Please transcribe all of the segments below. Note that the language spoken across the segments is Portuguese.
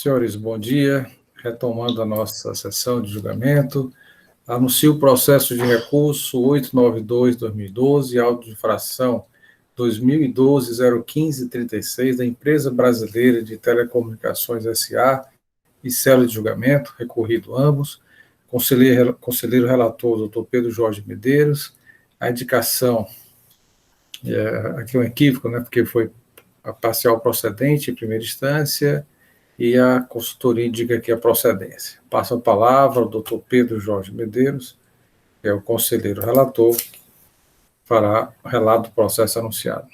Senhores, bom dia. Retomando a nossa sessão de julgamento, anuncio o processo de recurso 892/2012, auto de infração 2012-01536 da Empresa Brasileira de Telecomunicações S.A. e célula de julgamento, recorrido ambos. Conselheiro relator, doutor Pedro Jorge Medeiros. A indicação, aqui é um equívoco, né, porque foi a parcial procedente em primeira instância, e a consultoria indica aqui a procedência. Passo a palavra ao doutor Pedro Jorge Medeiros, que é o conselheiro relator, fará o relato do processo anunciado.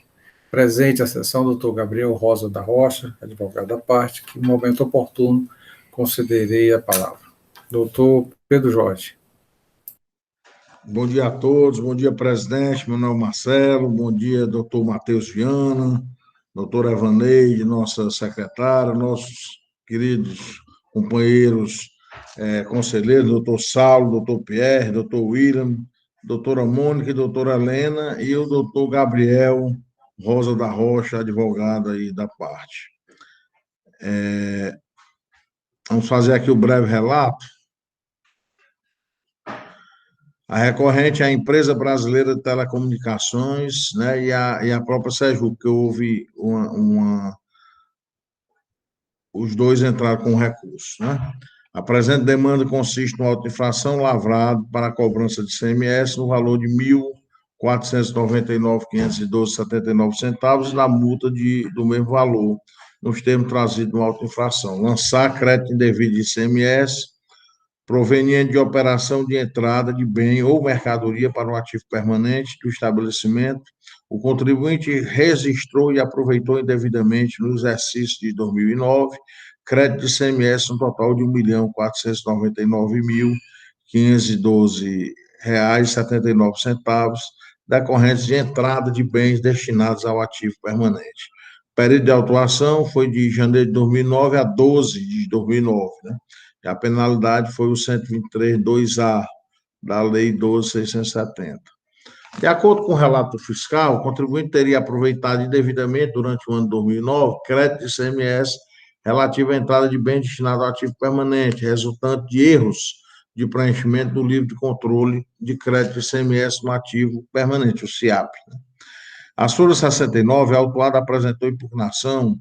Presente a sessão, doutor Gabriel Rosa da Rocha, advogado da parte, que, no momento oportuno, concederei a palavra. Doutor Pedro Jorge. Bom dia a todos, bom dia, presidente, meu nome é Marcelo, bom dia, doutor Matheus Viana, doutora Evaneide, nossa secretária, nossos queridos companheiros conselheiros, doutor Saulo, doutor Pierre, doutor William, doutora Mônica e doutora Helena, e o doutor Gabriel Rosa da Rocha, advogado aí da parte. Vamos fazer aqui o breve relato. A recorrente é a Empresa Brasileira de Telecomunicações, né, e a própria SEJUC, que houve os dois entraram com recurso, né? A presente demanda consiste no auto de infração lavrado para a cobrança de ICMS no valor de R$ 1.499.512,79 e na multa do mesmo valor, nos termos trazidos no auto de infração. Lançar crédito indevido de ICMS proveniente de operação de entrada de bem ou mercadoria para um ativo permanente do estabelecimento, o contribuinte registrou e aproveitou indevidamente no exercício de 2009 crédito de ICMS no total de R$ 1.499.512,79, decorrentes de entrada de bens destinados ao ativo permanente. O período de autuação foi de janeiro de 2009 a 12 de 2009, né? A penalidade foi o 123.2A da Lei 12.670. De acordo com o relato fiscal, o contribuinte teria aproveitado indevidamente durante o ano de 2009 crédito de ICMS relativo à entrada de bem destinado ao ativo permanente, resultante de erros de preenchimento do livro de controle de crédito de ICMS no ativo permanente, o CIAP. A súmula 69, a autuada apresentou impugnação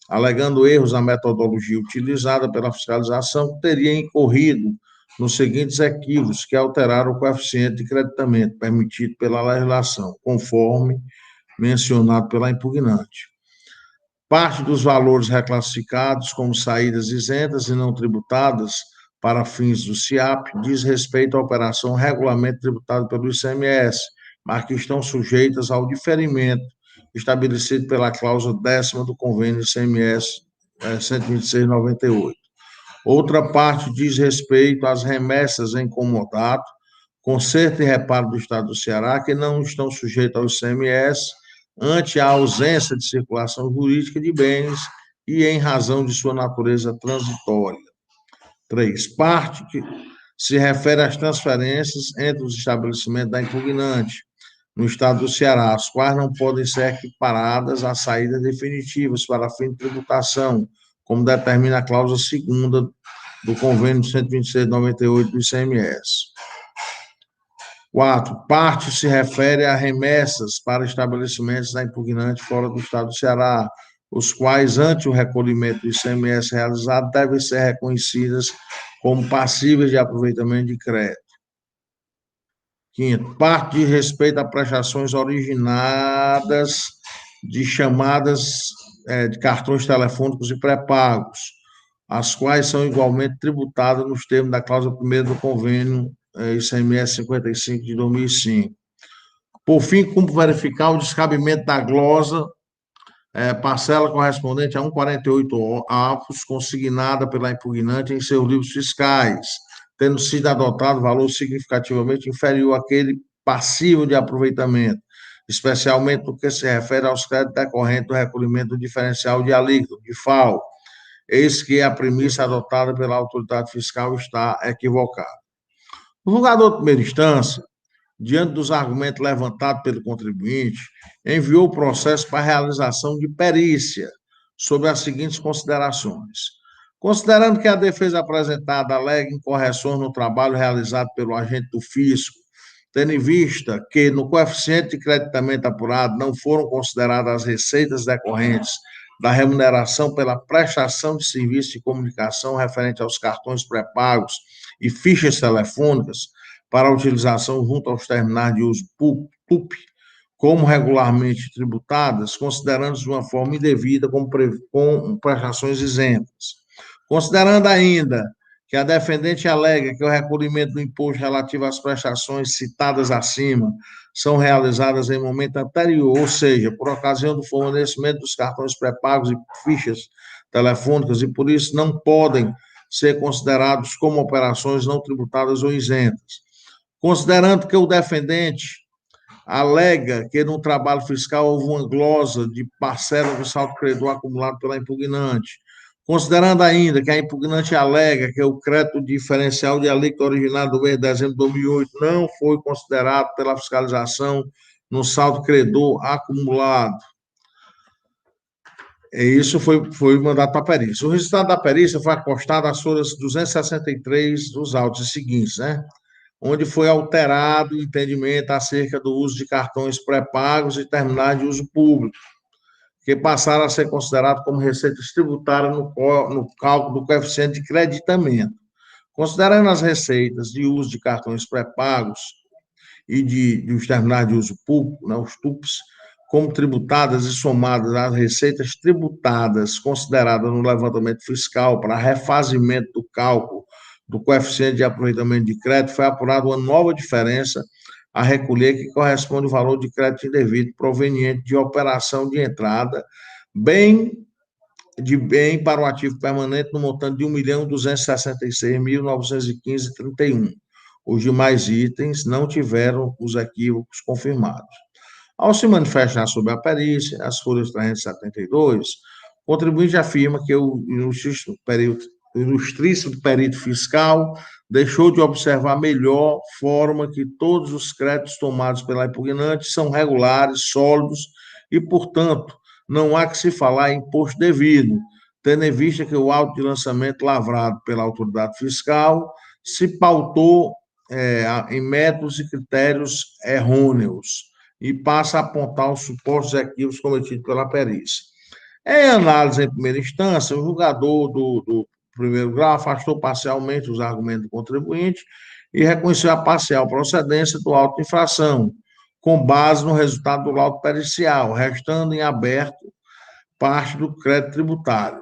alegando erros na metodologia utilizada pela fiscalização, que teria incorrido nos seguintes equívocos que alteraram o coeficiente de creditamento permitido pela legislação, conforme mencionado pela impugnante. Parte dos valores reclassificados como saídas isentas e não tributadas para fins do CIAP diz respeito à operação regularmente tributada pelo ICMS, mas que estão sujeitas ao diferimento estabelecido pela cláusula 10ª do convênio ICMS 126/98. Outra parte diz respeito às remessas em comodato, conserto e reparo do Estado do Ceará, que não estão sujeitas ao ICMS, ante a ausência de circulação jurídica de bens e em razão de sua natureza transitória. 3. Parte que se refere às transferências entre os estabelecimentos da impugnante, no estado do Ceará, as quais não podem ser equiparadas a saídas definitivas para fim de tributação, como determina a cláusula 2ª do convênio 126/98 do ICMS. 4. Parte se refere a remessas para estabelecimentos da impugnante fora do estado do Ceará, os quais, ante o recolhimento do ICMS realizado, devem ser reconhecidas como passíveis de aproveitamento de crédito. 5. Parte de respeito a prestações originadas de chamadas de cartões telefônicos e pré-pagos, as quais são igualmente tributadas nos termos da cláusula 1ª do convênio ICMS 55 de 2005. Por fim, cumpre verificar o descabimento da glosa, parcela correspondente a 1,48 avos, consignada pela impugnante em seus livros fiscais, tendo sido adotado valor significativamente inferior àquele passivo de aproveitamento, especialmente no que se refere aos créditos decorrentes do recolhimento do diferencial de alíquota, de FAO. Eis que a premissa adotada pela autoridade fiscal está equivocada. O julgador de primeira instância, diante dos argumentos levantados pelo contribuinte, enviou o processo para realização de perícia sobre as seguintes considerações. Considerando que a defesa apresentada alega incorreções no trabalho realizado pelo agente do fisco, tendo em vista que no coeficiente de creditamento apurado não foram consideradas as receitas decorrentes da remuneração pela prestação de serviço de comunicação referente aos cartões pré-pagos e fichas telefônicas para utilização junto aos terminais de uso TUP, como regularmente tributadas, considerando-se de uma forma indevida com prestações isentas. Considerando ainda que a defendente alega que o recolhimento do imposto relativo às prestações citadas acima são realizadas em momento anterior, ou seja, por ocasião do fornecimento dos cartões pré-pagos e fichas telefônicas, e por isso não podem ser considerados como operações não tributadas ou isentas. Considerando que o defendente alega que no trabalho fiscal houve uma glosa de parcela do saldo credor acumulado pela impugnante, considerando ainda que a impugnante alega que o crédito diferencial de alíquota originado do mês de dezembro de 2008 não foi considerado pela fiscalização no saldo credor acumulado. E isso foi mandado para a perícia. O resultado da perícia foi acostado às folhas 263 dos autos seguintes, né? Onde foi alterado o entendimento acerca do uso de cartões pré-pagos e terminais de uso público, que passaram a ser considerados como receitas tributárias no cálculo do coeficiente de creditamento. Considerando as receitas de uso de cartões pré-pagos e dos terminais de uso público, né, os TUPs, como tributadas e somadas às receitas tributadas consideradas no levantamento fiscal para refazimento do cálculo do coeficiente de aproveitamento de crédito, foi apurada uma nova diferença a recolher que corresponde ao valor de crédito indevido proveniente de operação de entrada, bem para o ativo permanente no montante de R$ 1.266.915,31. Os demais itens não tiveram os equívocos confirmados. Ao se manifestar sobre a perícia, as folhas 372, o contribuinte afirma que o ilustríssimo perito fiscal deixou de observar melhor forma que todos os créditos tomados pela impugnante são regulares, sólidos e, portanto, não há que se falar em imposto devido, tendo em vista que o auto de lançamento lavrado pela autoridade fiscal se pautou em métodos e critérios errôneos e passa a apontar os supostos equívocos cometidos pela perícia. Em análise em primeira instância, o julgador do primeiro grau afastou parcialmente os argumentos do contribuinte e reconheceu a parcial procedência do auto de infração, com base no resultado do laudo pericial, restando em aberto parte do crédito tributário,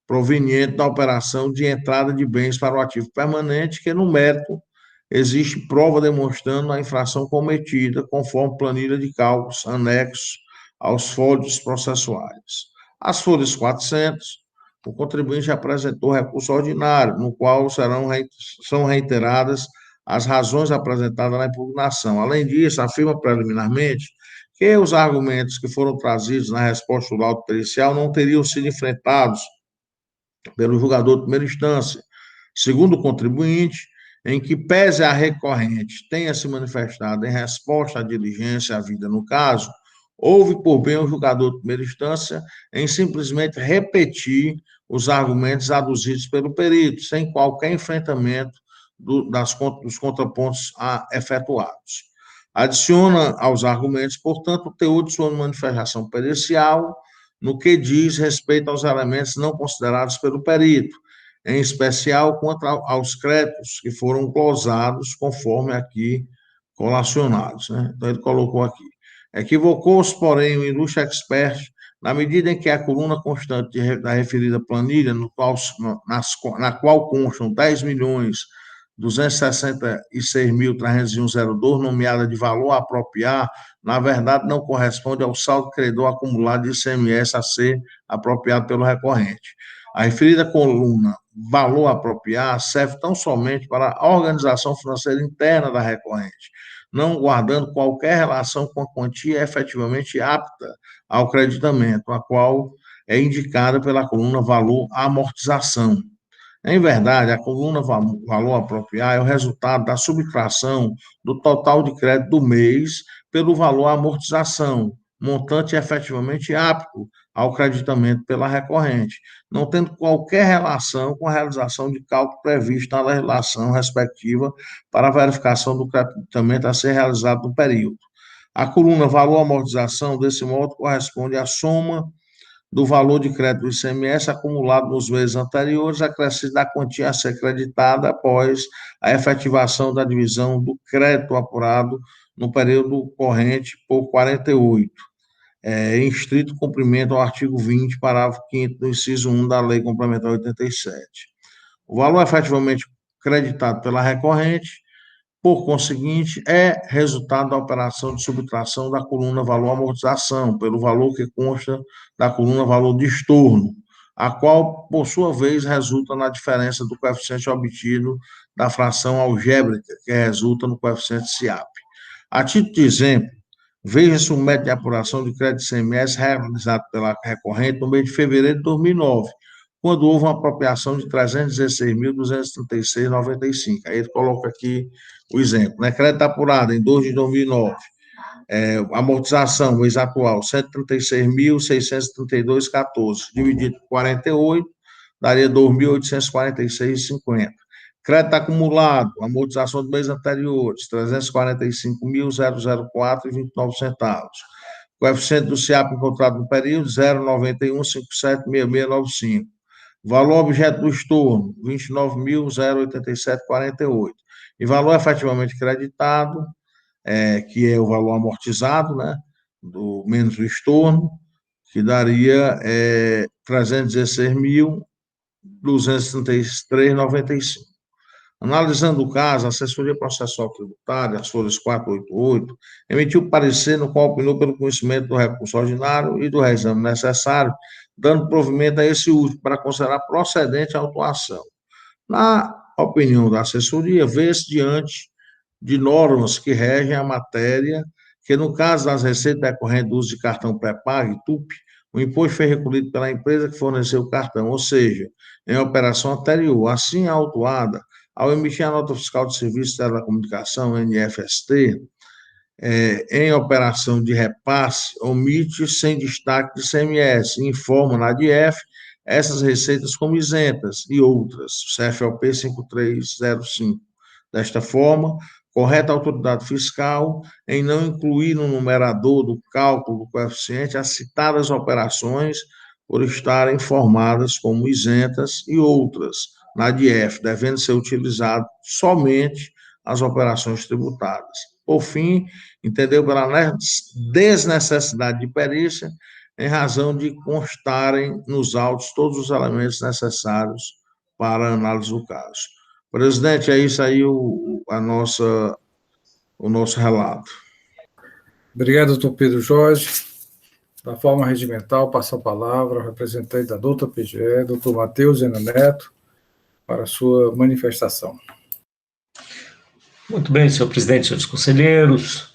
proveniente da operação de entrada de bens para o ativo permanente, que, no mérito, existe prova demonstrando a infração cometida, conforme planilha de cálculos anexos aos folhos processuais. As folhas 400, o contribuinte apresentou recurso ordinário, no qual são reiteradas as razões apresentadas na impugnação. Além disso, afirma preliminarmente que os argumentos que foram trazidos na resposta do laudo pericial não teriam sido enfrentados pelo julgador de primeira instância, segundo o contribuinte, em que, pese a recorrente tenha se manifestado em resposta à diligência havida no caso, houve por bem o julgador de primeira instância em simplesmente repetir os argumentos aduzidos pelo perito, sem qualquer enfrentamento dos contrapontos efetuados. Adiciona aos argumentos, portanto, o teor de sua manifestação pericial no que diz respeito aos elementos não considerados pelo perito, em especial quanto aos créditos que foram glosados, conforme aqui colacionados, né? Então, ele colocou aqui. Equivocou-se, porém, o ilustre expert, na medida em que a coluna constante da referida planilha, na qual constam 10.266.301,02, nomeada de valor a apropriar, na verdade, não corresponde ao saldo credor acumulado de ICMS a ser apropriado pelo recorrente. A referida coluna valor a apropriar serve tão somente para a organização financeira interna da recorrente, não guardando qualquer relação com a quantia efetivamente apta ao creditamento, a qual é indicada pela coluna valor amortização. Em verdade, a coluna valor apropriar é o resultado da subtração do total de crédito do mês pelo valor amortização, montante efetivamente apto ao creditamento pela recorrente, não tendo qualquer relação com a realização de cálculo previsto na legislação respectiva para a verificação do creditamento a ser realizado no período. A coluna valor-amortização, desse modo, corresponde à soma do valor de crédito do ICMS acumulado nos meses anteriores, acrescido da quantia a ser creditada após a efetivação da divisão do crédito apurado no período corrente por 48, em estrito cumprimento ao artigo 20, parágrafo 5º do inciso 1 da Lei Complementar 87. O valor efetivamente creditado pela recorrente, por conseguinte, é resultado da operação de subtração da coluna valor-amortização, pelo valor que consta da coluna valor de estorno, a qual, por sua vez, resulta na diferença do coeficiente obtido da fração algébrica, que resulta no coeficiente SIAP. A título de exemplo, veja-se o método de apuração de crédito ICMS realizado pela recorrente no mês de fevereiro de 2009, quando houve uma apropriação de R$ 316.236,95. Aí ele coloca aqui o exemplo, né? Crédito apurado em 2 de 2009, amortização, mês atual, R$ 136.632,14, dividido por 48, daria R$ 2.846,50. Crédito acumulado, amortização do mês anterior, R$ 345.004,29. Coeficiente do SIAP encontrado no período, 0,91576695. Valor objeto do estorno, R$ 29.087,48. E valor efetivamente creditado, que é o valor amortizado, né, menos o estorno, que daria R$ 316.233,95. Analisando o caso, a Assessoria Processual Tributária, as folhas 488, emitiu parecer no qual opinou pelo conhecimento do recurso ordinário e do reexame necessário, dando provimento a esse uso para considerar procedente a autuação. Na opinião da assessoria, vê-se diante de normas que regem a matéria, que no caso das receitas decorrentes do uso de cartão pré-pago, TUP, o imposto foi recolhido pela empresa que forneceu o cartão, ou seja, em operação anterior. Assim, a autuada, ao emitir a nota fiscal de serviço de telecomunicação, NFST, em operação de repasse, omite sem destaque de ICMS, informa na DIEF essas receitas como isentas e outras, CFLP 5305. Desta forma, correta a autoridade fiscal em não incluir no numerador do cálculo do coeficiente as citadas operações por estarem informadas como isentas e outras na DIEF, devendo ser utilizado somente as operações tributadas. Por fim, entendeu pela desnecessidade de perícia, em razão de constarem nos autos todos os elementos necessários para a análise do caso. Presidente, é isso aí o nosso relato. Obrigado, doutor Pedro Jorge. Da forma regimental, passa a palavra ao representante da doutor PGE, doutor Matheus Zena Neto, para a sua manifestação. Muito bem, senhor presidente, senhores conselheiros,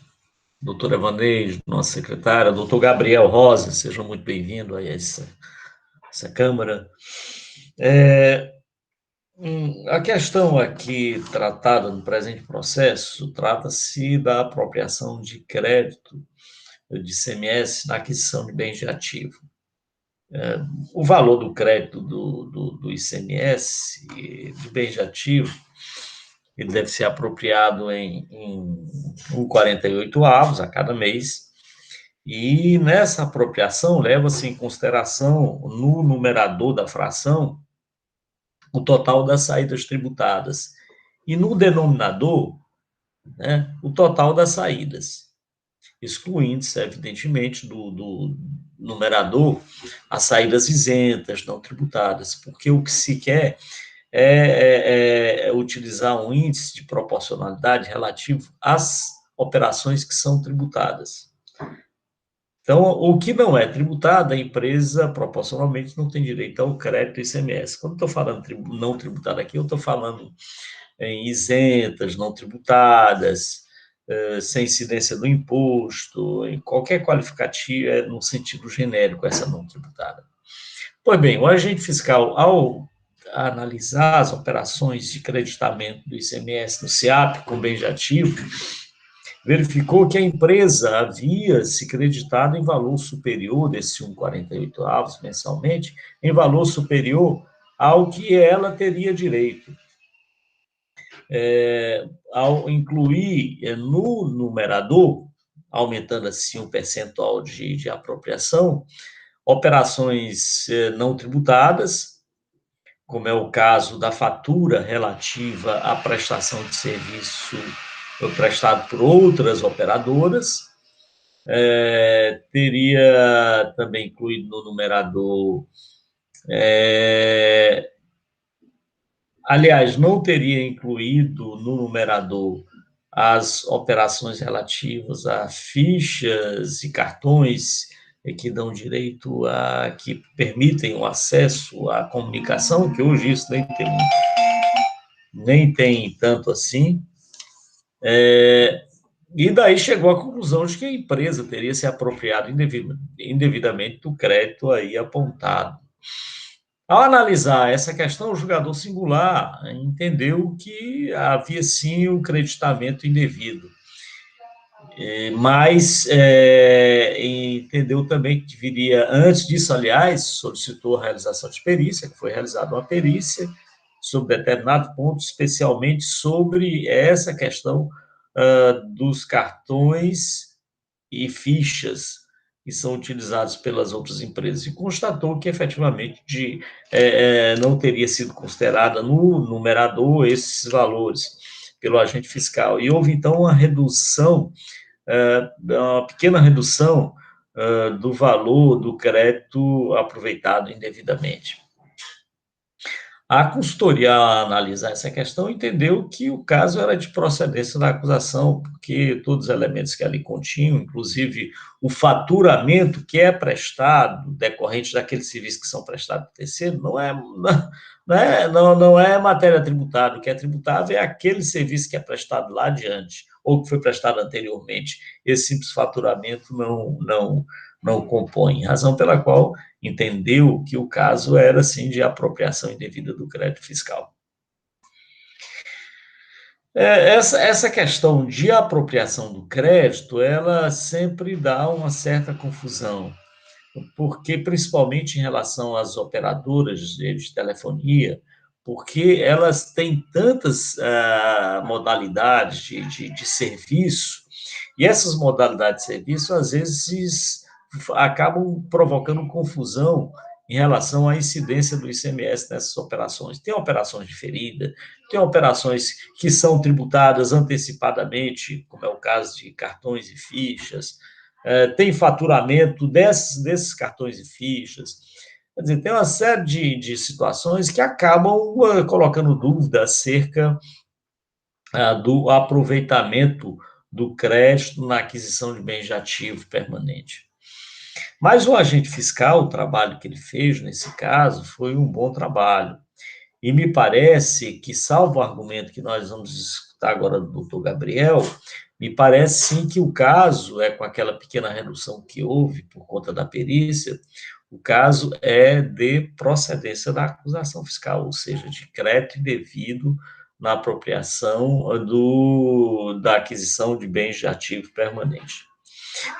doutor Evaneide, nossa secretária, doutor Gabriel Rosa, sejam muito bem-vindos a essa Câmara. A questão aqui tratada no presente processo trata-se da apropriação de crédito de ICMS na aquisição de bens de ativo. O valor do crédito do ICMS de bens de ativo, ele deve ser apropriado em 1,48 a cada mês, e nessa apropriação leva-se em consideração, no numerador da fração, o total das saídas tributadas, e no denominador, né, o total das saídas, excluindo-se, evidentemente, do numerador as saídas isentas, não tributadas, porque o que se quer é utilizar um índice de proporcionalidade relativo às operações que são tributadas. Então, o que não é tributado, a empresa, proporcionalmente, não tem direito ao crédito ICMS. Quando estou falando não tributado aqui, eu estou falando em isentas, não tributadas, sem incidência do imposto, em qualquer qualificativo, no sentido genérico, essa não tributada. Pois bem, o agente fiscal, ao analisar as operações de creditamento do ICMS no SIAP com bens de ativo, verificou que a empresa havia se creditado em valor superior desse 1,48 mensalmente, em valor superior ao que ela teria direito. Ao incluir no numerador, aumentando assim o percentual de apropriação, operações não tributadas, como é o caso da fatura relativa à prestação de serviço prestado por outras operadoras, teria também incluído no numerador, aliás, não teria incluído no numerador as operações relativas a fichas e cartões que dão direito a, que permitem o acesso à comunicação, que hoje isso nem tem tanto assim. E daí chegou à conclusão de que a empresa teria se apropriado indevidamente do crédito aí apontado. Ao analisar essa questão, o julgador singular entendeu que havia sim o creditamento indevido, mas entendeu também que deveria, antes disso, aliás, solicitou a realização de perícia, que foi realizada uma perícia sobre determinado ponto, especialmente sobre essa questão dos cartões e fichas que são utilizados pelas outras empresas, e constatou que, efetivamente, não teria sido considerada no numerador esses valores pelo agente fiscal. E houve, então, uma redução, uma pequena redução do valor do crédito aproveitado indevidamente. A consultoria, ao analisar essa questão, entendeu que o caso era de procedência da acusação, porque todos os elementos que ali continham, inclusive o faturamento que é prestado, decorrente daquele serviço que são prestados por terceiro, não é matéria tributável. O que é tributável é aquele serviço que é prestado lá adiante, ou que foi prestado anteriormente. Esse simples faturamento não compõe, razão pela qual entendeu que o caso era, sim, de apropriação indevida do crédito fiscal. Essa questão de apropriação do crédito, ela sempre dá uma certa confusão, porque, principalmente em relação às operadoras de telefonia, porque elas têm tantas modalidades de serviço, e essas modalidades de serviço, às vezes, acabam provocando confusão em relação à incidência do ICMS nessas operações. Tem operações diferidas, tem operações que são tributadas antecipadamente, como é o caso de cartões e fichas, tem faturamento desses cartões e fichas. Quer dizer, tem uma série de situações que acabam colocando dúvida acerca do aproveitamento do crédito na aquisição de bens de ativo permanente. Mas o agente fiscal, o trabalho que ele fez nesse caso, foi um bom trabalho. E me parece que, salvo o argumento que nós vamos escutar agora do doutor Gabriel, me parece sim que o caso, com aquela pequena redução que houve por conta da perícia, o caso é de procedência da acusação fiscal, ou seja, de crédito indevido na apropriação da aquisição de bens de ativo permanente.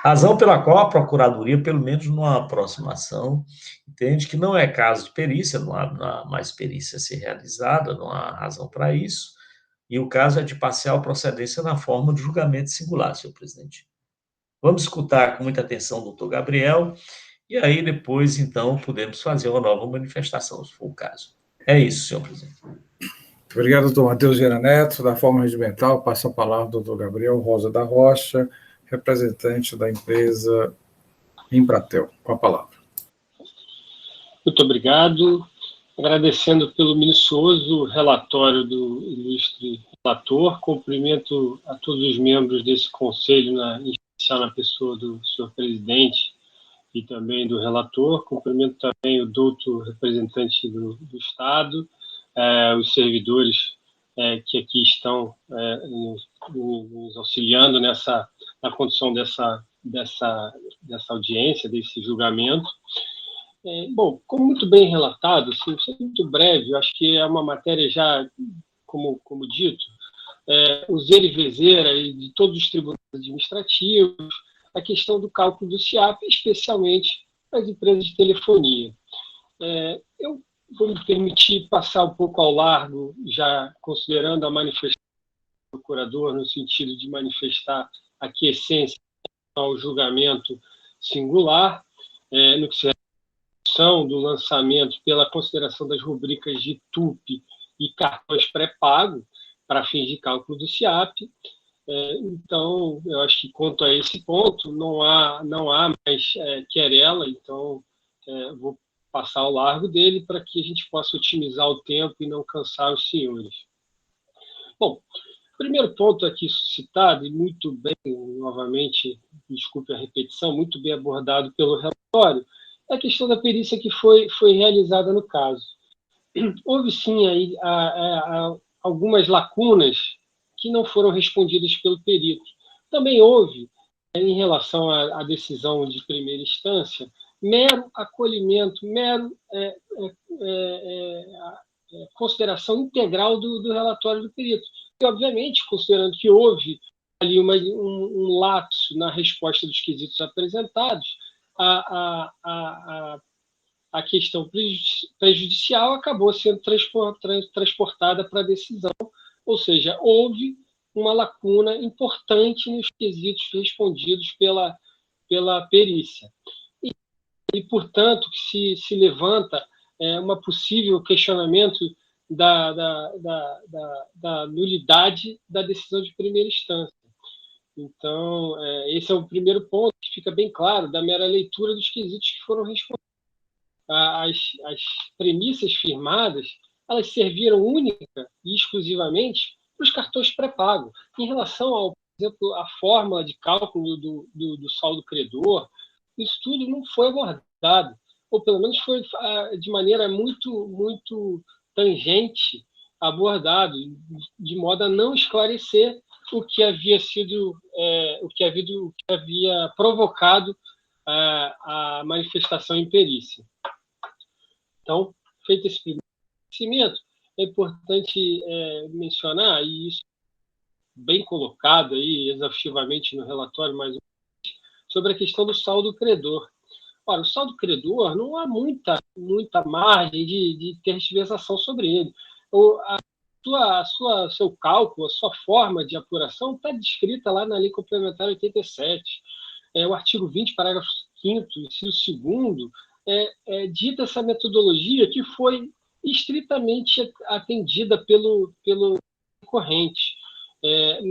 Razão pela qual a Procuradoria, pelo menos numa próxima ação, entende que não é caso de perícia, não há mais perícia a ser realizada, não há razão para isso, e o caso é de parcial procedência na forma de julgamento singular, senhor presidente. Vamos escutar com muita atenção o doutor Gabriel, e aí depois, então, podemos fazer uma nova manifestação, se for o caso. É isso, senhor presidente. Obrigado, doutor Matheus Vieira Neto. Da forma regimental, passa a palavra ao doutor Gabriel Rosa da Rocha, representante da empresa Embratel. Com a palavra. Muito obrigado. Agradecendo pelo minucioso relatório do ilustre relator, cumprimento a todos os membros desse conselho, em especial na pessoa do senhor presidente e também do relator, cumprimento também o doutor representante do Estado, os servidores que aqui estão nos auxiliando na condução dessa audiência, desse julgamento. Bom, como muito bem relatado, assim, muito breve, eu acho que é uma matéria já, como dito, os zero e de todos os tributos administrativos, a questão do cálculo do SIAP, especialmente as empresas de telefonia. Eu vou me permitir passar um pouco ao largo, já considerando a manifestação do procurador, no sentido de manifestar aquiescência ao julgamento singular, no que se refere do lançamento pela consideração das rubricas de TUP e cartões pré-pago para fins de cálculo do SIAP. Então, eu acho que quanto a esse ponto, não há mais querela, então vou passar ao largo dele para que a gente possa otimizar o tempo e não cansar os senhores. Bom, o primeiro ponto aqui citado, e muito bem, novamente, desculpe a repetição, muito bem abordado pelo relatório, é a questão da perícia que foi realizada no caso. Houve, sim, aí, algumas lacunas que não foram respondidas pelo perito. Também houve, em relação à decisão de primeira instância, mero acolhimento, consideração integral do relatório do perito. E, obviamente, considerando que houve ali um lapso na resposta dos quesitos apresentados, a questão prejudicial acabou sendo transportada para a decisão, ou seja, houve uma lacuna importante nos quesitos respondidos pela perícia. E, portanto, que se levanta uma possível questionamento da nulidade da decisão de primeira instância. Então, esse é o primeiro ponto que fica bem claro da mera leitura dos quesitos que foram respondidos. As premissas firmadas, elas serviram única e exclusivamente para os cartões pré-pago. Em relação ao, por exemplo, a fórmula de cálculo do saldo credor, isso tudo não foi abordado, ou pelo menos foi de maneira muito tangente abordado, de modo a não esclarecer o que havia provocado a manifestação em perícia. Então, feito esse primeiro conhecimento, é importante mencionar, e isso bem colocado aí exaustivamente no relatório, mais sobre a questão do saldo credor. Ora, o saldo credor não há muita margem de tergiversação sobre ele. Seu cálculo, a sua forma de apuração está descrita lá na Lei Complementar 87. O artigo 20, parágrafo 5º, inciso 2º, dita essa metodologia que foi estritamente atendida pelo recorrente.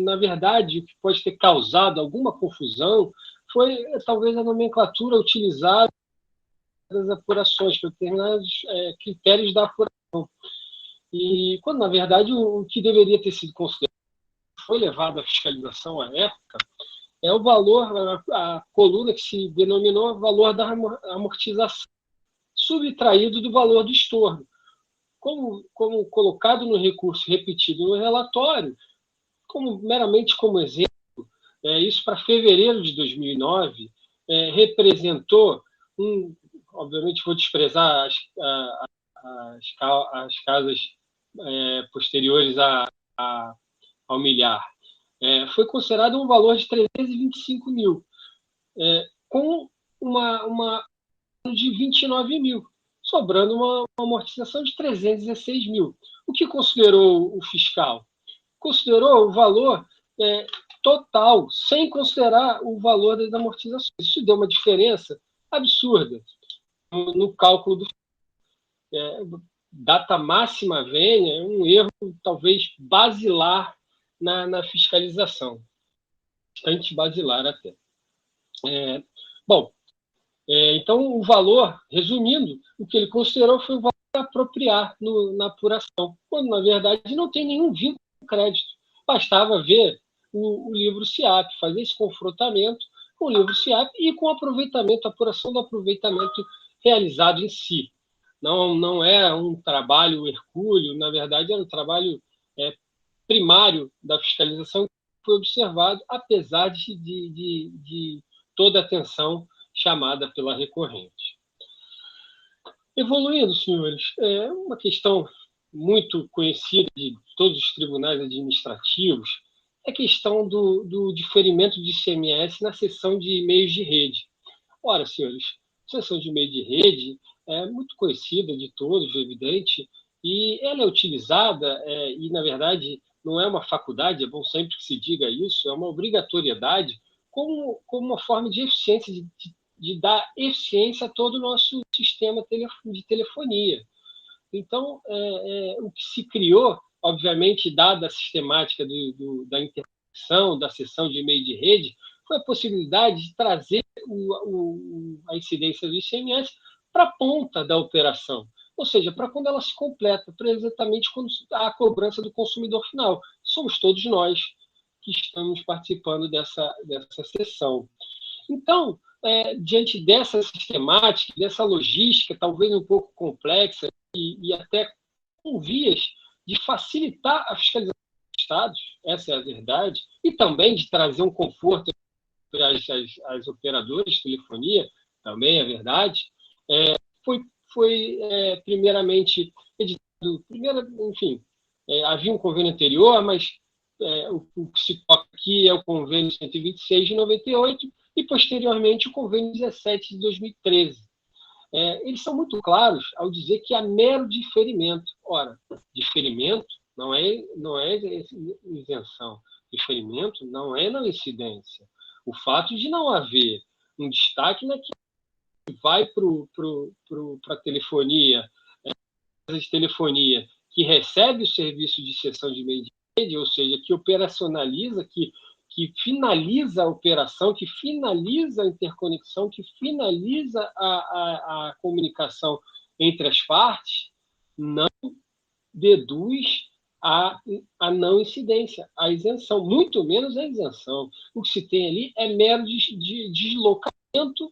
Na verdade, o que pode ter causado alguma confusão foi talvez a nomenclatura utilizada das apurações, para determinados critérios da apuração. E quando, na verdade, o que deveria ter sido considerado, foi levado à fiscalização à época, é o valor, a coluna que se denominou valor da amortização, subtraído do valor do estorno. Como colocado no recurso repetido no relatório, meramente como exemplo, isso para fevereiro de 2009, representou, obviamente vou desprezar as casas posteriores ao milhar, foi considerado um valor de 325 mil, com uma de 29 mil, sobrando uma amortização de 316 mil. O que considerou o fiscal? Considerou o valor total, sem considerar o valor das amortizações. Isso deu uma diferença absurda no cálculo do data máxima vênia, um erro talvez basilar na fiscalização, bastante basilar até. Então, o valor, resumindo, o que ele considerou foi o valor a apropriar na apuração, quando, na verdade, não tem nenhum vínculo com crédito. Bastava ver o livro SIAP, fazer esse confrontamento com o livro SIAP e com o aproveitamento, a apuração do aproveitamento realizado em si. Não é um trabalho hercúleo, na verdade, era um trabalho primário da fiscalização que foi observado, apesar de toda a atenção chamada pela recorrente. Evoluindo, senhores, uma questão muito conhecida todos os tribunais administrativos, é a questão do diferimento de ICMS na seção de meios de rede. Ora, senhores, a seção de meio de rede é muito conhecida de todos, é evidente, e ela é utilizada, e, na verdade, não é uma faculdade, é bom sempre que se diga isso, é uma obrigatoriedade, como uma forma de eficiência, de dar eficiência a todo o nosso sistema de telefonia. Então, o que se criou, obviamente, dada a sistemática da interconexão, da seção de meio de rede, foi a possibilidade de trazer a incidência do ICMS para a ponta da operação, ou seja, para quando ela se completa, para exatamente quando há a cobrança do consumidor final. Somos todos nós que estamos participando dessa sessão. Então, diante dessa sistemática, dessa logística, talvez um pouco complexa, e até com vias de facilitar a fiscalização dos estados, essa é a verdade, e também de trazer um conforto para as operadoras de telefonia, também é verdade, foi primeiramente editado, enfim, havia um convênio anterior, mas o que se toca aqui é o convênio 126 de 98 e, posteriormente, o convênio 17 de 2013. Eles são muito claros ao dizer que há mero diferimento. Ora, diferimento não é isenção. Diferimento não é não incidência. O fato de não haver um destaque naquilo que vai para a telefonia, de telefonia, que recebe o serviço de cessão de meio de rede, ou seja, que operacionaliza, que finaliza a operação, que finaliza a interconexão, que finaliza a comunicação entre as partes, não deduz a não incidência, a isenção, muito menos a isenção. O que se tem ali é mero deslocamento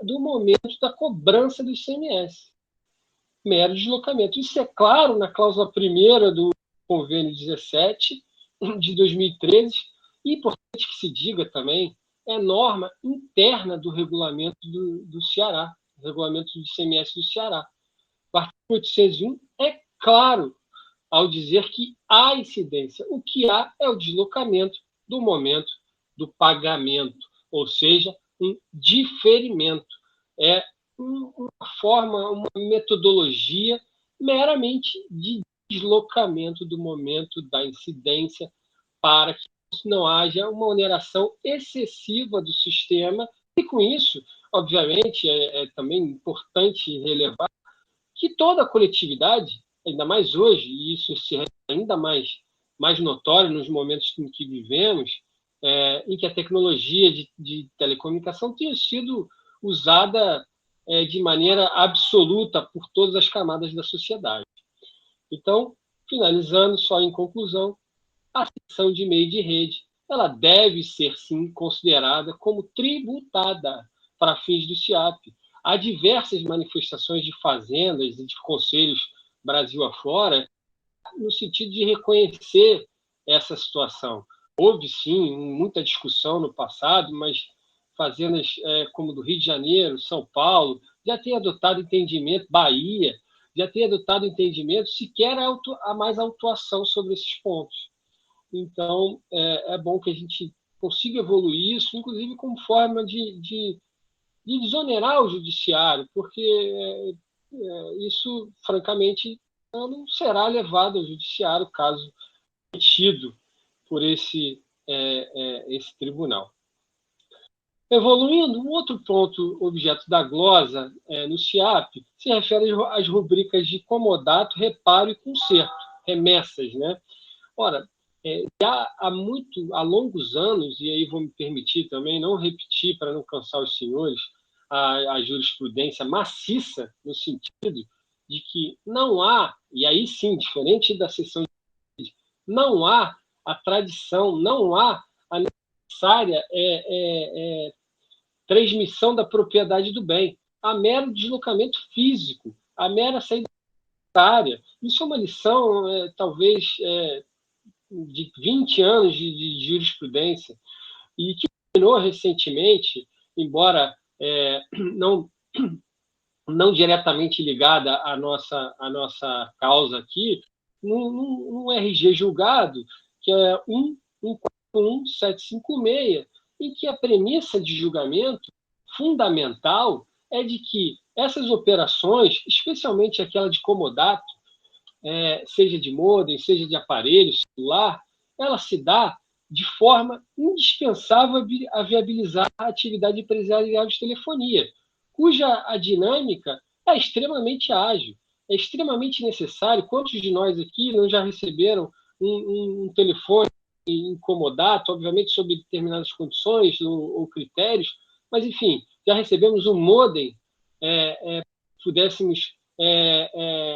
do momento da cobrança do ICMS. Mero deslocamento. Isso é claro na cláusula primeira do convênio 17 de 2013, e importante que se diga também, é norma interna do regulamento do Ceará, o regulamento do ICMS do Ceará. O artigo 801 é claro ao dizer que há incidência. O que há é o deslocamento do momento do pagamento, ou seja, um diferimento. É uma forma, uma metodologia meramente de deslocamento do momento da incidência para que não haja uma oneração excessiva do sistema. E, com isso, obviamente, é também importante relevar que toda a coletividade, ainda mais hoje, e isso se é ainda mais notório nos momentos em que vivemos, em que a tecnologia de telecomunicação tem sido usada de maneira absoluta por todas as camadas da sociedade. Então, finalizando, só em conclusão, a seção de meio de rede ela deve ser, sim, considerada como tributada para fins do SIAP. Há diversas manifestações de fazendas e de conselhos Brasil afora no sentido de reconhecer essa situação. Houve, sim, muita discussão no passado, mas fazendas como do Rio de Janeiro, São Paulo, já têm adotado entendimento, Bahia, já tem adotado entendimento, sequer há mais autuação sobre esses pontos. Então, é bom que a gente consiga evoluir isso, inclusive como forma de desonerar o judiciário, porque isso, francamente, não será levado ao judiciário caso metido por esse tribunal. Evoluindo, um outro ponto objeto da glosa no SIAP se refere às rubricas de comodato, reparo e conserto, remessas, né? Ora, já há longos anos, e aí vou me permitir também não repetir para não cansar os senhores, a jurisprudência maciça no sentido de que não há, e aí sim, diferente da seção de não há a tradição, não há a necessária transmissão da propriedade do bem, há mero deslocamento físico, há mera saída área. Isso é uma lição, talvez, de 20 anos de jurisprudência, e que terminou recentemente, embora não diretamente ligada à nossa causa aqui, num RG julgado, que é 141.756, em que a premissa de julgamento fundamental é de que essas operações, especialmente aquela de comodato, seja de modem, seja de aparelho celular, ela se dá de forma indispensável a viabilizar a atividade empresarial de telefonia, cuja a dinâmica é extremamente ágil, é extremamente necessário. Quantos de nós aqui não já receberam um telefone em comodato, obviamente sob determinadas condições ou critérios, mas, enfim, já recebemos um modem, pudéssemos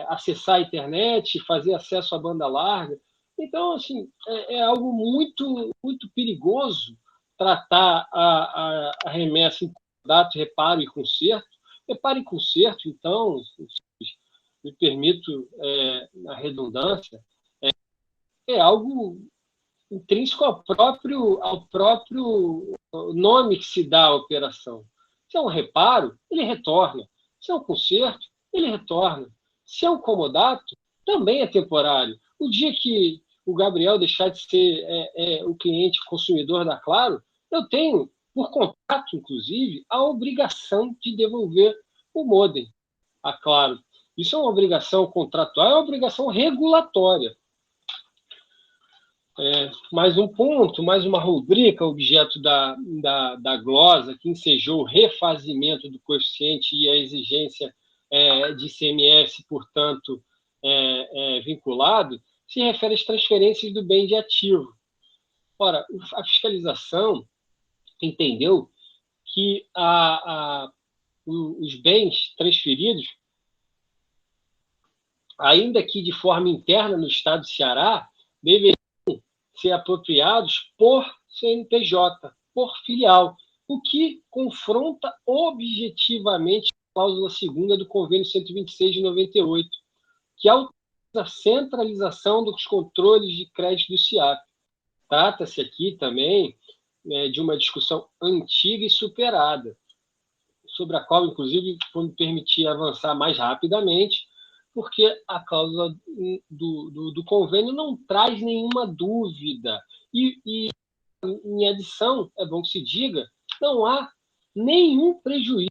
acessar a internet, fazer acesso à banda larga. Então, assim, é algo muito, muito perigoso tratar a remessa em comodato, reparo e conserto. Reparo e conserto, então, me permito a redundância, é algo intrínseco ao próprio nome que se dá à operação. Se é um reparo, ele retorna. Se é um conserto, ele retorna. Se é um comodato, também é temporário. O dia que o Gabriel deixar de ser o cliente consumidor da Claro, eu tenho, por contrato, inclusive, a obrigação de devolver o modem a Claro. Isso é uma obrigação contratual, é uma obrigação regulatória. Mais um ponto, mais uma rubrica, objeto da glosa, que ensejou o refazimento do coeficiente e a exigência de ICMS, portanto, vinculado, se refere às transferências do bem de ativo. Ora, a fiscalização entendeu que os bens transferidos, ainda que de forma interna no Estado do Ceará, deveriam ser apropriados por CNPJ, por filial, o que confronta objetivamente a cláusula 2ª do Convênio 126 de 98, que autoriza a centralização dos controles de crédito do CIAP. Trata-se aqui também de uma discussão antiga e superada, sobre a qual, inclusive, vou me permitir avançar mais rapidamente, porque a cláusula do convênio não traz nenhuma dúvida. E, em adição, é bom que se diga, não há nenhum prejuízo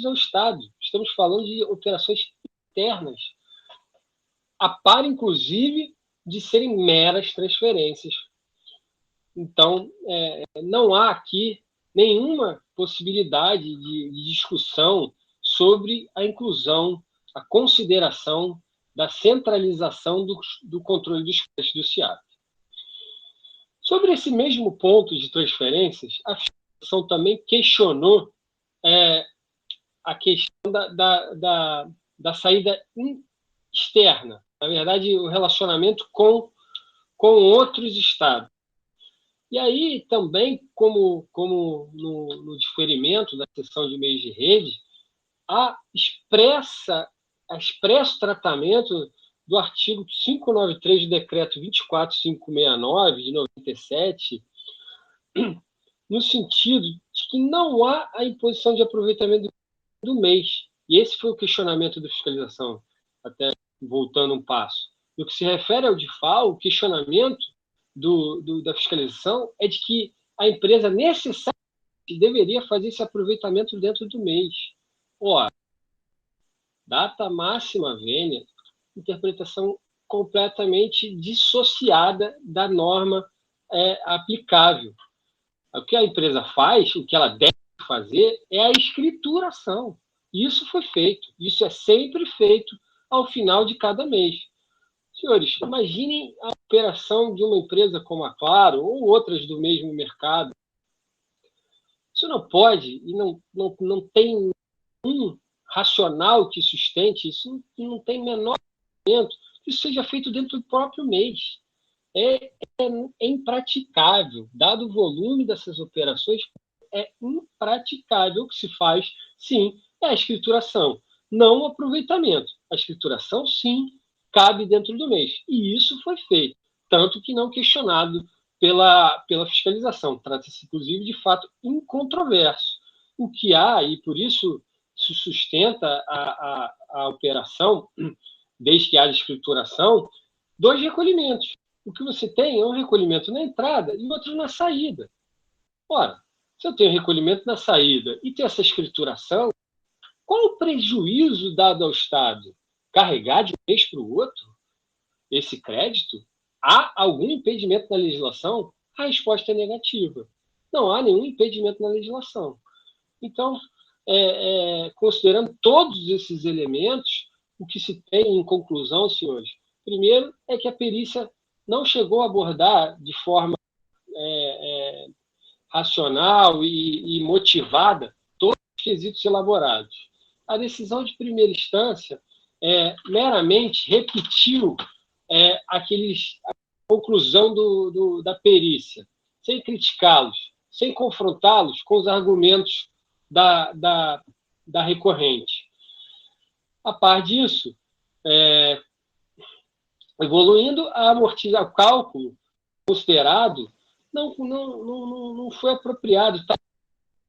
ao Estado. Estamos falando de operações internas, a par, inclusive, de serem meras transferências. Então, não há aqui nenhuma possibilidade de discussão sobre a inclusão, a consideração da centralização do controle dos créditos do CIAP. Sobre esse mesmo ponto de transferências, a fiscalização também questionou a questão da saída externa, na verdade, o relacionamento com outros estados. E aí, também, como no diferimento da seção de meios de rede, a expresso tratamento do artigo 593 do Decreto 24.569, de 97, no sentido de que não há a imposição de aproveitamento do mês. E esse foi o questionamento da fiscalização, até voltando um passo. No que se refere ao DIFAL, o questionamento da fiscalização é de que a empresa necessariamente deveria fazer esse aproveitamento dentro do mês. Ora, data máxima vênia, interpretação completamente dissociada da norma aplicável. O que a empresa faz, o que ela deve fazer, é a escrituração. Isso foi feito. Isso é sempre feito ao final de cada mês. Senhores, imaginem a operação de uma empresa como a Claro ou outras do mesmo mercado. Isso não pode e não tem um racional que sustente, isso não tem menor momento que isso seja feito dentro do próprio mês. É impraticável. Dado o volume dessas operações, é impraticável. O que se faz, sim, é a escrituração, não o aproveitamento. A escrituração, sim, cabe dentro do mês. E isso foi feito, tanto que não questionado pela fiscalização. Trata-se, inclusive, de fato incontroverso. O que há, e por isso se sustenta a operação desde que haja escrituração, 2 recolhimentos. O que você tem é um recolhimento na entrada e outro na saída. Ora, se eu tenho recolhimento na saída e tenho essa escrituração, qual o prejuízo dado ao Estado? Carregar de um mês para o outro esse crédito? Há algum impedimento na legislação? A resposta é negativa. Não há nenhum impedimento na legislação. Então, considerando todos esses elementos, o que se tem em conclusão, senhores, primeiro é que a perícia não chegou a abordar de forma racional e motivada todos os quesitos elaborados. A decisão de primeira instância meramente repetiu a conclusão da perícia, sem criticá-los, sem confrontá-los com os argumentos da recorrente. A par disso, evoluindo, o cálculo considerado não foi apropriado, está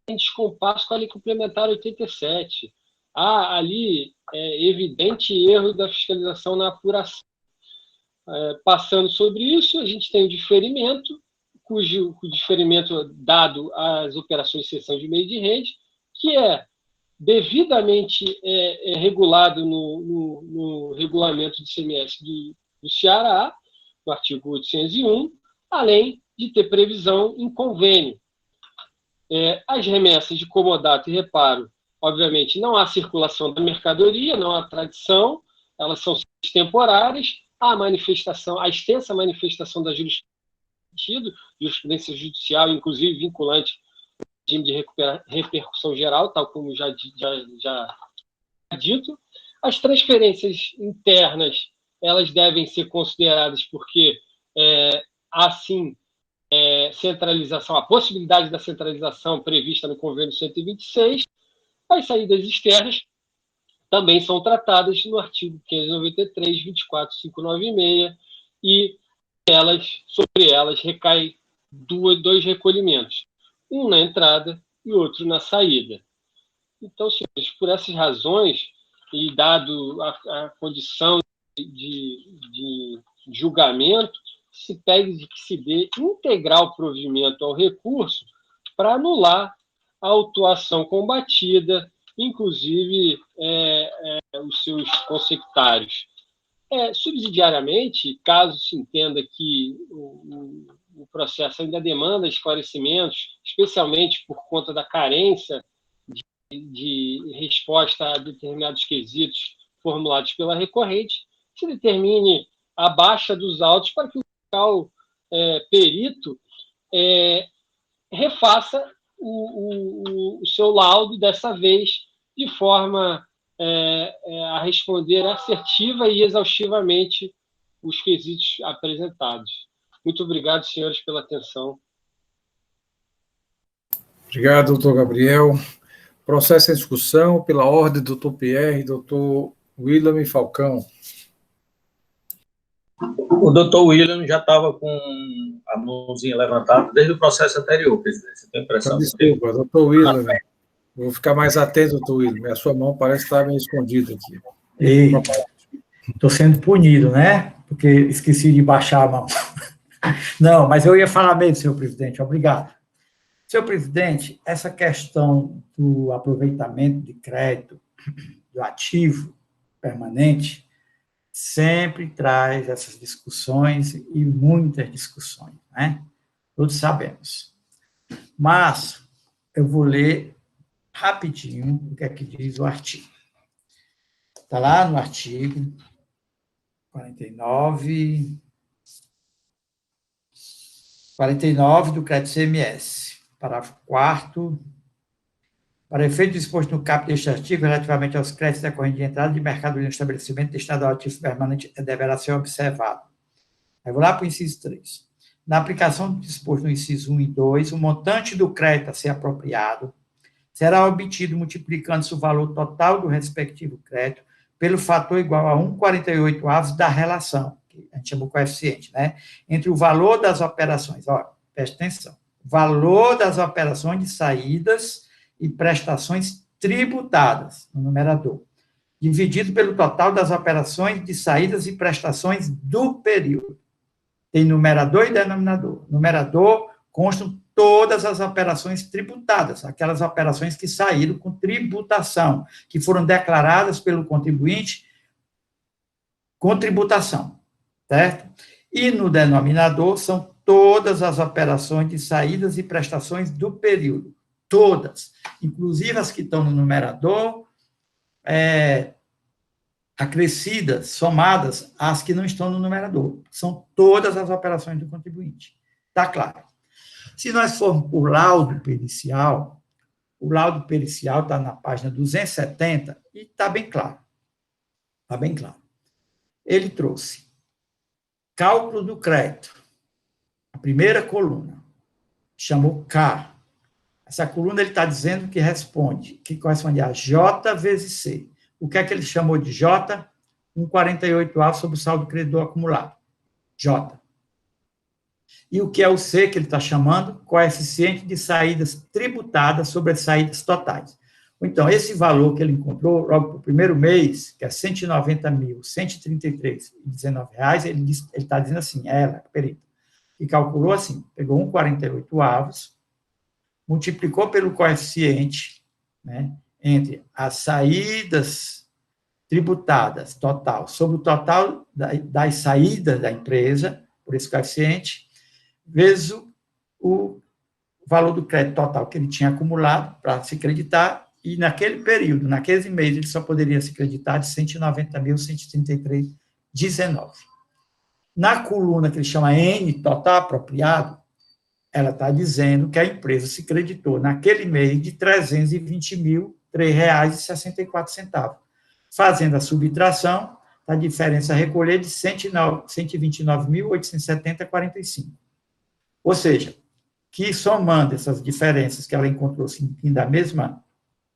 em descompasso com a Lei Complementar 87. Há ali evidente erro da fiscalização na apuração. Passando sobre isso, a gente tem o diferimento, cujo diferimento dado às operações de cessão de meio de rede, que é devidamente regulado no regulamento de ICMS do Ceará, no artigo 801, além de ter previsão em convênio. As remessas de comodato e reparo, obviamente, não há circulação da mercadoria, não há tradição, elas são temporárias, há a extensa manifestação da jurisprudência judicial, inclusive vinculante ao regime de repercussão geral, tal como já dito. As transferências internas, elas devem ser consideradas porque há, sim, centralização, a possibilidade da centralização prevista no convênio 126. As saídas externas também são tratadas no artigo 593, 24596, e sobre elas recai 2 recolhimentos, um na entrada e outro na saída. Então, senhores, por essas razões, e dado a condição de julgamento, se pede que se dê integral provimento ao recurso para anular a autuação combatida, inclusive os seus consecutários. Subsidiariamente, caso se entenda que o processo ainda demanda esclarecimentos, especialmente por conta da carência de resposta a determinados quesitos formulados pela recorrente, se determine a baixa dos autos para que o fiscal perito refaça o seu laudo, dessa vez, de forma a responder assertiva e exaustivamente os quesitos apresentados. Muito obrigado, senhores, pela atenção. Obrigado, doutor Gabriel. Processo em discussão, pela ordem, doutor Pierre e doutor William Falcão. O doutor William já estava com a mãozinha levantada desde o processo anterior, presidente. Você tem a impressão? Desculpa, doutor William. Vou ficar mais atento, doutor William. A sua mão parece estar meio escondida aqui. Estou sendo punido, né? Porque esqueci de baixar a mão. Não, mas eu ia falar mesmo, senhor presidente. Obrigado. Senhor presidente, essa questão do aproveitamento de crédito do ativo permanente sempre traz essas discussões e muitas discussões, né? Todos sabemos. Mas eu vou ler rapidinho o que é que diz o artigo. Está lá no artigo 49 do crédito CMS, parágrafo 4º, para efeito disposto no caput deste artigo, relativamente aos créditos decorrentes de entrada de mercadoria no estabelecimento destinado ao ativo permanente, deverá ser observado. Aí vou lá para o inciso 3. Na aplicação do disposto no inciso 1 e 2, o montante do crédito a ser apropriado será obtido multiplicando-se o valor total do respectivo crédito pelo fator igual a 1,48 da relação, que a gente chama o coeficiente, né? Entre o valor das operações, preste atenção, valor das operações de saídas e prestações tributadas, no numerador, dividido pelo total das operações de saídas e prestações do período. Tem numerador e denominador. Numerador constam todas as operações tributadas, aquelas operações que saíram com tributação, que foram declaradas pelo contribuinte com tributação, certo? E no denominador são todas as operações de saídas e prestações do período, todas, inclusive as que estão no numerador, acrescidas, somadas às que não estão no numerador. São todas as operações do contribuinte. Está claro? Se nós formos por laudo pericial, o laudo pericial está na página 270 e está bem claro. Está bem claro. Ele trouxe cálculo do crédito, a primeira coluna, chamou K. Essa coluna ele está dizendo que corresponde a J vezes C. O que é que ele chamou de J? 1,48 sobre o saldo credor acumulado. J. E o que é o C que ele está chamando? Coeficiente de saídas tributadas sobre as saídas totais. Então, esse valor que ele encontrou logo para o primeiro mês, que é R$ 190.133,19, ele está dizendo assim, perito, que calculou assim, pegou 1,48, multiplicou pelo coeficiente, né, entre as saídas tributadas total sobre o total das saídas da empresa, por esse coeficiente, vezes o valor do crédito total que ele tinha acumulado para se creditar, e naquele período, naqueles meses, ele só poderia se creditar de R$ 190.133,19. Na coluna que ele chama N, total apropriado, ela está dizendo que a empresa se creditou naquele mês de R$ 320.003,64, fazendo a subtração da diferença a recolher de R$ 129.870,45. Ou seja, que somando essas diferenças que ela encontrou seguindo a mesma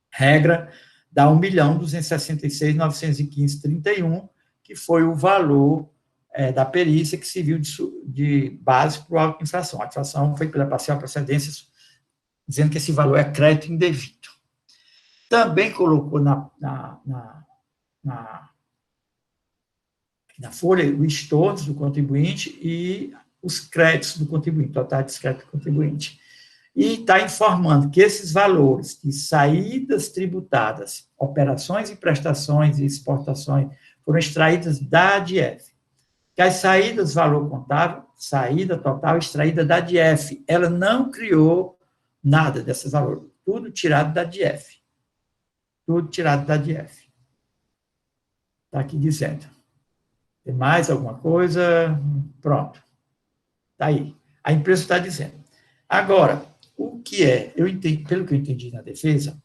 regra, dá R$ 1.266.915,31, que foi o valor da perícia que serviu de base para a auto-infração. A infração foi pela parcial procedência, dizendo que esse valor é crédito indevido. Também colocou na folha os tornos do contribuinte e os créditos do contribuinte, total de crédito do contribuinte. E está informando que esses valores de saídas tributadas, operações e prestações e exportações foram extraídas da ADF. Que as saídas, valor contábil, saída total extraída da ADF. Ela não criou nada desses valores. Tudo tirado da ADF. Tudo tirado da ADF. Está aqui dizendo. Tem mais alguma coisa? Pronto. Está aí. A empresa está dizendo. Agora, o que é? Eu entendi, pelo que eu entendi na defesa,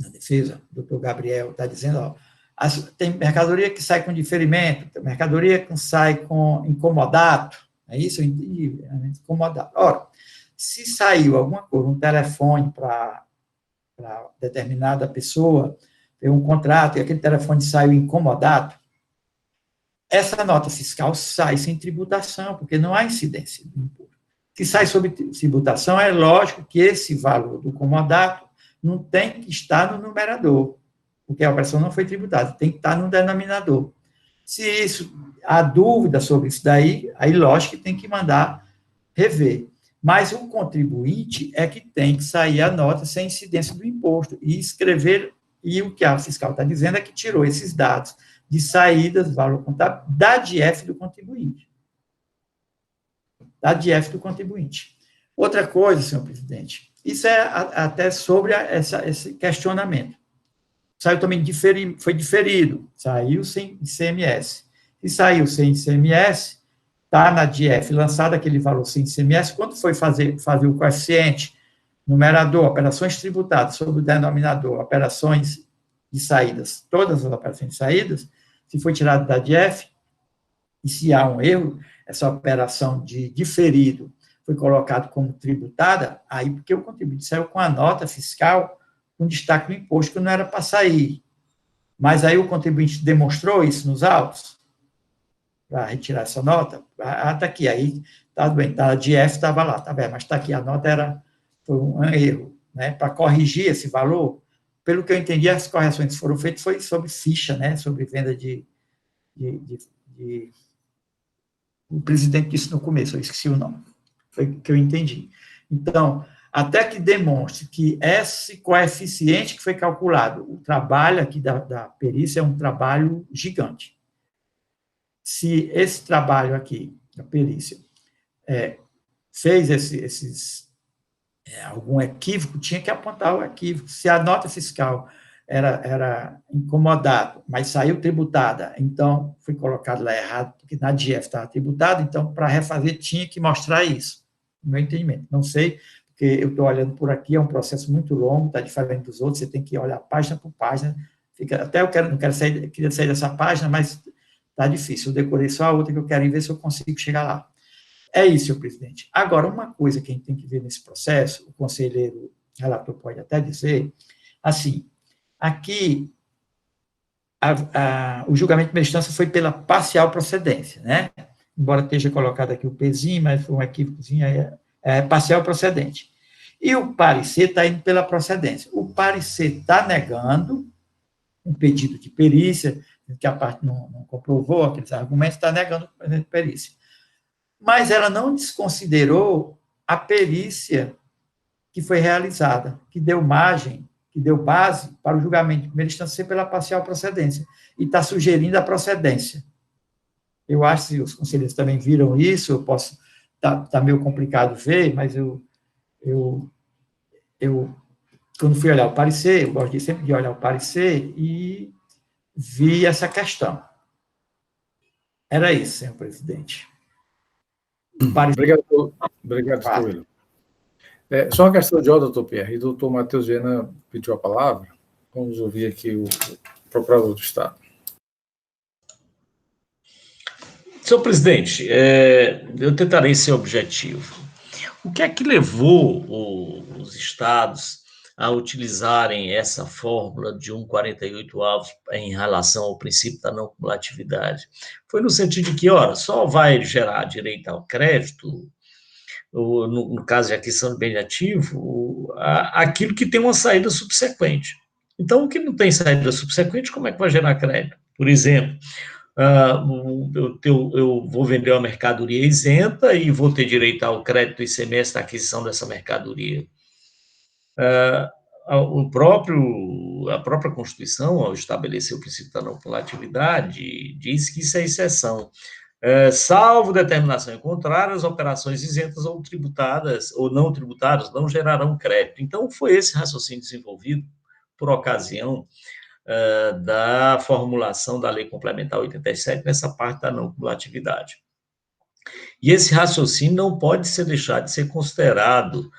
o doutor Gabriel está dizendo, ó, tem mercadoria que sai com diferimento, tem mercadoria que sai com incomodato, é isso? Eu entendi, incomodato. Ora, se saiu alguma coisa, um telefone para determinada pessoa, tem um contrato e aquele telefone saiu incomodado, essa nota fiscal sai sem tributação, porque não há incidência do imposto. Se sai sob tributação, é lógico que esse valor do comodato não tem que estar no numerador, porque a operação não foi tributada, tem que estar no denominador. Se há dúvida sobre isso daí, aí lógico que tem que mandar rever. Mas o contribuinte é que tem que sair a nota sem incidência do imposto e escrever, e o que a fiscal está dizendo é que tirou esses dados de saídas, valor contábil, da DIEF do contribuinte. Da DIEF do contribuinte. Outra coisa, senhor presidente, isso é até sobre esse questionamento. Saiu também foi diferido, saiu sem ICMS. Se saiu sem ICMS, está na DIEF, lançado aquele valor sem ICMS, quando foi fazer o coeficiente, numerador, operações tributadas sobre o denominador, operações de saídas, todas as operações de saídas, se foi tirado da DIEF, e se há um erro, essa operação de diferido foi colocado como tributada, aí porque o contribuinte saiu com a nota fiscal com destaque no imposto que não era para sair. Mas aí o contribuinte demonstrou isso nos autos para retirar essa nota. Está aqui, aí está bem, a DIEF estava lá, está bem, mas está aqui, a nota foi um erro, né? Para corrigir esse valor, pelo que eu entendi, as correções que foram feitas foi sobre ficha, né, sobre venda o presidente disse no começo, eu esqueci o nome, foi o que eu entendi. Então, até que demonstre que esse coeficiente que foi calculado, o trabalho aqui da perícia é um trabalho gigante. Se esse trabalho aqui, da perícia, fez algum equívoco, tinha que apontar o equívoco. Se a nota fiscal era incomodado, mas saiu tributada, então foi colocado lá errado, porque na DIEF estava tributada, então, para refazer, tinha que mostrar isso, no meu entendimento. Não sei, porque eu estou olhando por aqui, é um processo muito longo, está diferente dos outros, você tem que olhar página por página, até eu queria sair dessa página, mas está difícil, eu decorei só a outra que eu quero ver se eu consigo chegar lá. É isso, senhor presidente. Agora, uma coisa que a gente tem que ver nesse processo, o conselheiro relator pode até dizer, assim, aqui, o julgamento de primeira instância foi pela parcial procedência, né? Embora esteja colocado aqui o pezinho, mas foi um equívocozinho, parcial procedente. E o parecer está indo pela procedência. O parecer está negando um pedido de perícia, que a parte não comprovou aqueles argumentos, está negando o pedido de perícia. Mas ela não desconsiderou a perícia que foi realizada, que deu margem, que deu base para o julgamento de primeira instância ser pela parcial procedência, e está sugerindo a procedência. Eu acho que os conselheiros também viram isso, eu posso, está meio complicado ver, mas eu quando fui olhar o parecer, eu gosto sempre de olhar o parecer, e vi essa questão. Era isso, senhor presidente. Obrigado, doutor. Só uma questão de ordem, doutor Pierre, e o doutor Matheus Viana pediu a palavra. Vamos ouvir aqui o procurador do Estado. Senhor presidente, eu tentarei ser objetivo. O que é que levou os estados a utilizarem essa fórmula de 1,48 em relação ao princípio da não cumulatividade? Foi no sentido de que, só vai gerar direito ao crédito, no caso de aquisição de bem de ativo, aquilo que tem uma saída subsequente. Então, o que não tem saída subsequente, como é que vai gerar crédito? Por exemplo, eu vou vender uma mercadoria isenta e vou ter direito ao crédito do ICMS da aquisição dessa mercadoria. A própria Constituição, ao estabelecer o princípio da não cumulatividade, diz que isso é exceção. Salvo determinação em contrário, as operações isentas ou tributadas, ou não tributadas, não gerarão crédito. Então, foi esse raciocínio desenvolvido por ocasião da formulação da Lei Complementar 87, nessa parte da não cumulatividade. E esse raciocínio não pode ser deixado de ser considerado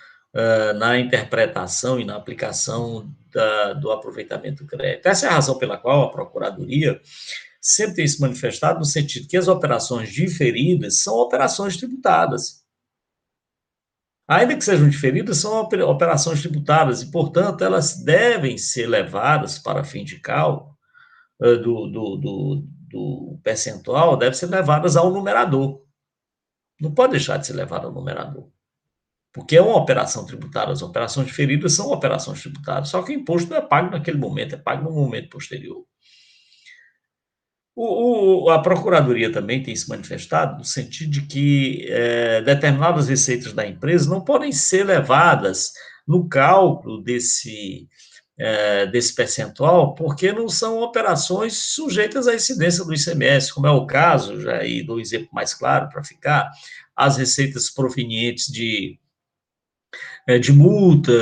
na interpretação e na aplicação do aproveitamento do crédito. Essa é a razão pela qual a Procuradoria sempre tem se manifestado no sentido que as operações diferidas são operações tributadas. Ainda que sejam diferidas, são operações tributadas e, portanto, elas devem ser levadas para fim de cálculo do percentual, devem ser levadas ao numerador. Não pode deixar de ser levada ao numerador. Porque é uma operação tributária, as operações diferidas são operações tributadas, só que o imposto não é pago naquele momento, é pago no momento posterior. A Procuradoria também tem se manifestado no sentido de que determinadas receitas da empresa não podem ser levadas no cálculo desse percentual, porque não são operações sujeitas à incidência do ICMS, como é o caso, já aí dou um exemplo mais claro para ficar, as receitas provenientes de multa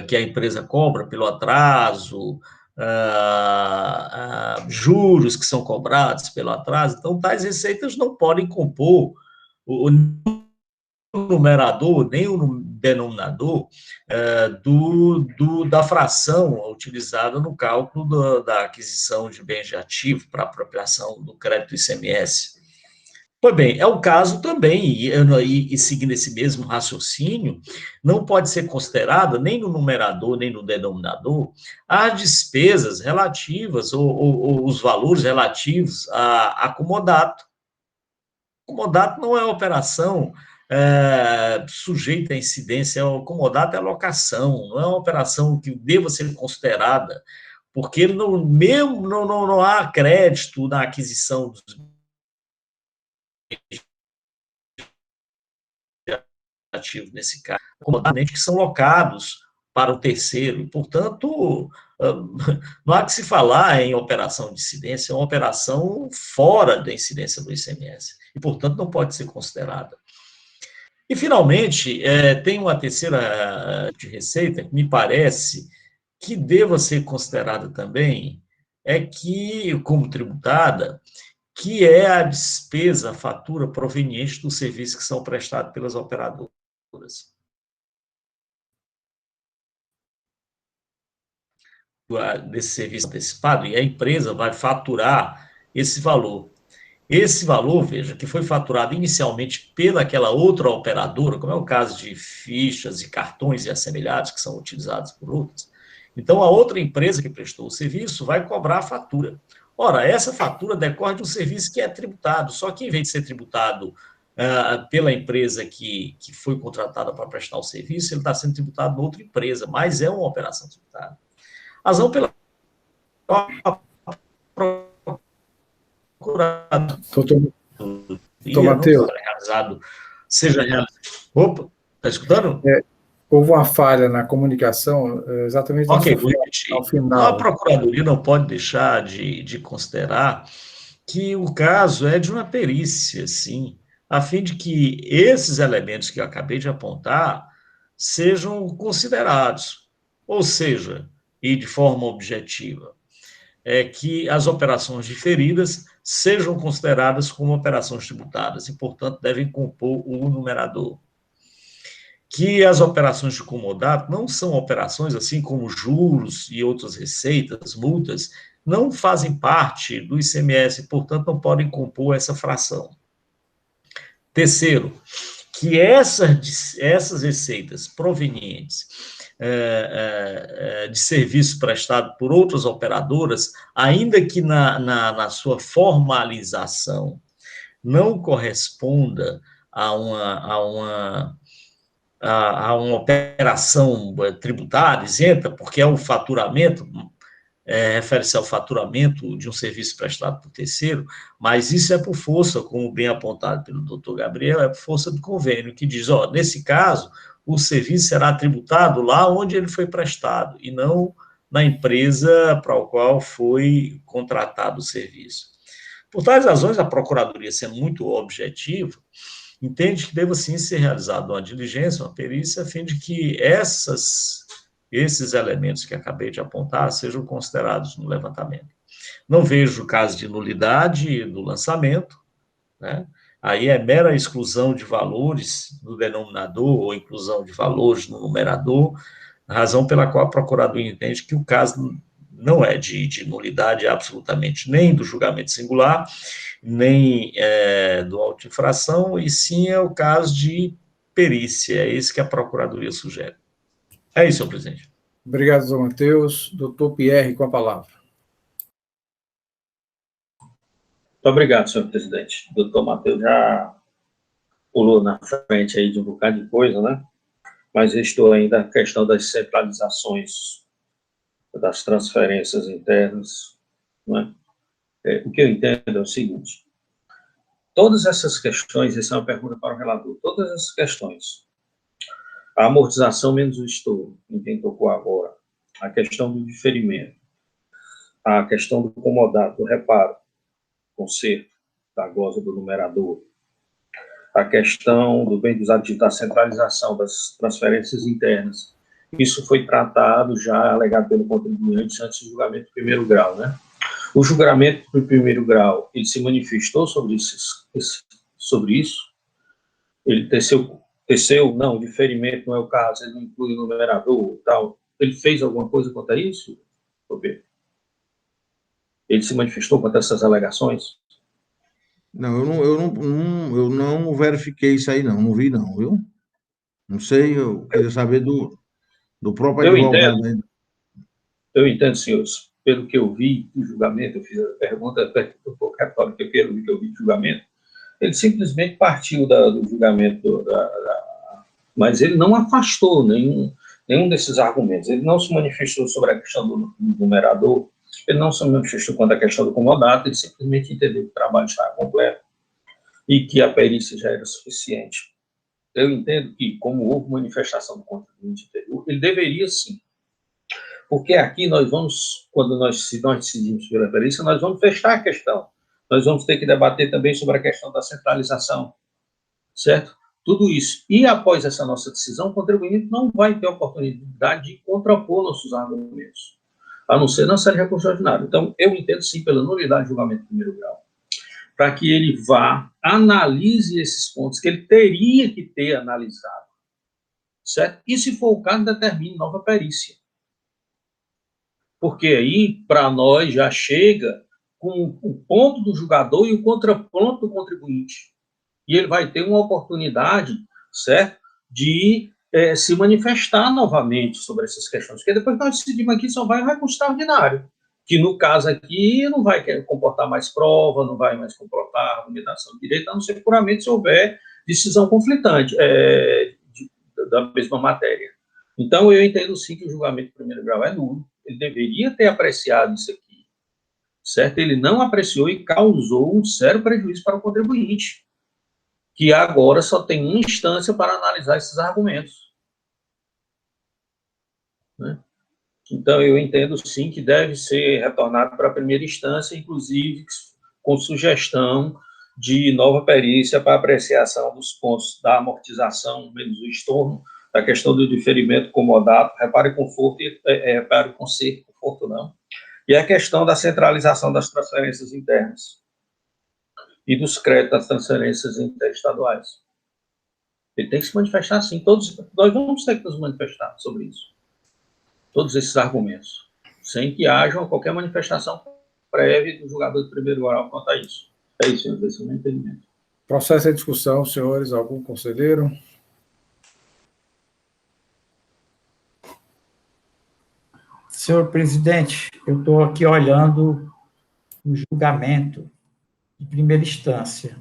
que a empresa cobra pelo atraso, juros que são cobrados pelo atraso. Então, tais receitas não podem compor o numerador, nem o denominador da fração utilizada no cálculo da aquisição de bens de ativo para apropriação do crédito ICMS. Pois bem, é o caso também, e seguindo esse mesmo raciocínio, não pode ser considerada nem no numerador, nem no denominador, as despesas relativas, ou os valores relativos a comodato. Comodato não é operação sujeita a incidência, é comodato é alocação, não é uma operação que deva ser considerada, porque não há crédito na aquisição dos ativos nesse caso, comodamente que são locados para o terceiro, e, portanto, não há que se falar em operação de incidência, é uma operação fora da incidência do ICMS, e, portanto, não pode ser considerada. E, finalmente, tem uma terceira de receita, que me parece que deva ser considerada também, é que, como tributada, que é a despesa, a fatura proveniente dos serviços que são prestados pelas operadoras. Desse serviço antecipado, e a empresa vai faturar esse valor. Esse valor, veja, que foi faturado inicialmente pelaquela outra operadora, como é o caso de fichas e cartões e assemelhados, que são utilizados por outras. Então, a outra empresa que prestou o serviço vai cobrar a fatura. Ora, essa fatura decorre de um serviço que é tributado, só que, em vez de ser tributado pela empresa que foi contratada para prestar o serviço, ele está sendo tributado em outra empresa, mas é uma operação tributada. Razão pela Doutor Matheus, seja realizado. Opa, está escutando? Houve uma falha na comunicação, exatamente Ok, vou repetir. ao final. A Procuradoria não pode deixar de considerar que o caso é de uma perícia, sim, a fim de que esses elementos que eu acabei de apontar sejam considerados, ou seja, e de forma objetiva, que as operações diferidas sejam consideradas como operações tributadas e, portanto, devem compor o numerador. Que as operações de comodato não são operações, assim como juros e outras receitas, multas, não fazem parte do ICMS, portanto, não podem compor essa fração. Terceiro, que essas receitas provenientes de serviço prestado por outras operadoras, ainda que na sua formalização não corresponda a uma operação tributária isenta, porque é um faturamento, refere-se ao faturamento de um serviço prestado por terceiro, mas isso é por força, como bem apontado pelo doutor Gabriel, é por força do convênio, que diz, nesse caso, o serviço será tributado lá onde ele foi prestado, e não na empresa para a qual foi contratado o serviço. Por tais razões, a Procuradoria, sendo muito objetiva, entende que deva, sim, ser realizada uma diligência, uma perícia, a fim de que esses elementos que acabei de apontar sejam considerados no levantamento. Não vejo caso de nulidade do lançamento, né? Aí é mera exclusão de valores no denominador ou inclusão de valores no numerador, razão pela qual a Procuradoria entende que o caso não é de nulidade absolutamente nem do julgamento singular, nem do auto de infração, e sim é o caso de perícia, é isso que a Procuradoria sugere. É isso, senhor presidente. Obrigado, doutor Matheus. Doutor Pierre, com a palavra. Muito obrigado, senhor presidente. O doutor Matheus já pulou na frente aí de um bocado de coisa, né? Mas eu estou ainda na questão das centralizações, das transferências internas, né? O que eu entendo é o seguinte: todas essas questões, essa é uma pergunta para o relator, todas essas questões, a amortização menos o estouro, ninguém tocou agora, a questão do diferimento, a questão do comodato, do reparo, conserto, da glosa do numerador, a questão do bem dos aditivos, da centralização das transferências internas, isso foi tratado já, alegado pelo contribuinte antes do julgamento do primeiro grau, né? O julgamento do primeiro grau, ele se manifestou sobre isso, ele teceu, não, o diferimento não é o caso, ele não inclui o numerador e tal, ele fez alguma coisa quanto a isso? Ele se manifestou contra essas alegações? Não, eu não verifiquei isso aí, não vi, não, viu? Não sei, eu queria saber do próprio advogado. Eu entendo, senhores. Pelo que eu vi do julgamento, eu fiz a pergunta um pouco retórica, pelo que eu vi do julgamento, Ele simplesmente partiu do julgamento, mas ele não afastou nenhum desses argumentos. Ele não se manifestou sobre a questão do numerador, ele não se manifestou quanto à questão do comodato, ele simplesmente entendeu que o trabalho estava completo e que a perícia já era suficiente. Eu entendo que, como houve manifestação do contribuinte anterior, ele deveria sim. Porque aqui nós vamos, se nós decidimos pela perícia, nós vamos fechar a questão. Nós vamos ter que debater também sobre a questão da centralização, certo? Tudo isso. E após essa nossa decisão, o contribuinte não vai ter a oportunidade de contrapor nossos argumentos, a não ser na série de recurso ordinário. Então, eu entendo sim pela nulidade de julgamento de primeiro grau, para que ele vá, analise esses pontos que ele teria que ter analisado, certo? E, se for o caso, determine nova perícia. Porque aí, para nós, já chega com o ponto do julgador e o contraponto do contribuinte. E ele vai ter uma oportunidade, certo, de se manifestar novamente sobre essas questões. Porque depois que nós decidimos aqui, só vai recurso extraordinário, que no caso aqui não vai comportar mais prova, não vai mais comportar argumentação de direito, a não ser puramente se houver decisão conflitante da mesma matéria. Então, eu entendo sim que o julgamento de primeiro grau é nulo, ele deveria ter apreciado isso aqui, certo? Ele não apreciou e causou um sério prejuízo para o contribuinte, que agora só tem uma instância para analisar esses argumentos, né? Então, eu entendo sim que deve ser retornado para a primeira instância, inclusive com sugestão de nova perícia para apreciação dos pontos da amortização menos o estorno, da questão do diferimento comodato, repare conforto e repare conserto, conforto não, e a questão da centralização das transferências internas e dos créditos das transferências interestaduais. Ele tem que se manifestar sim, nós vamos ter que nos manifestar sobre isso, todos esses argumentos, sem que haja qualquer manifestação prévia do julgador de primeiro grau quanto a isso. É isso, senhor, esse é o meu entendimento. Processo em discussão, senhores, algum conselheiro? Senhor presidente, eu estou aqui olhando o julgamento de primeira instância,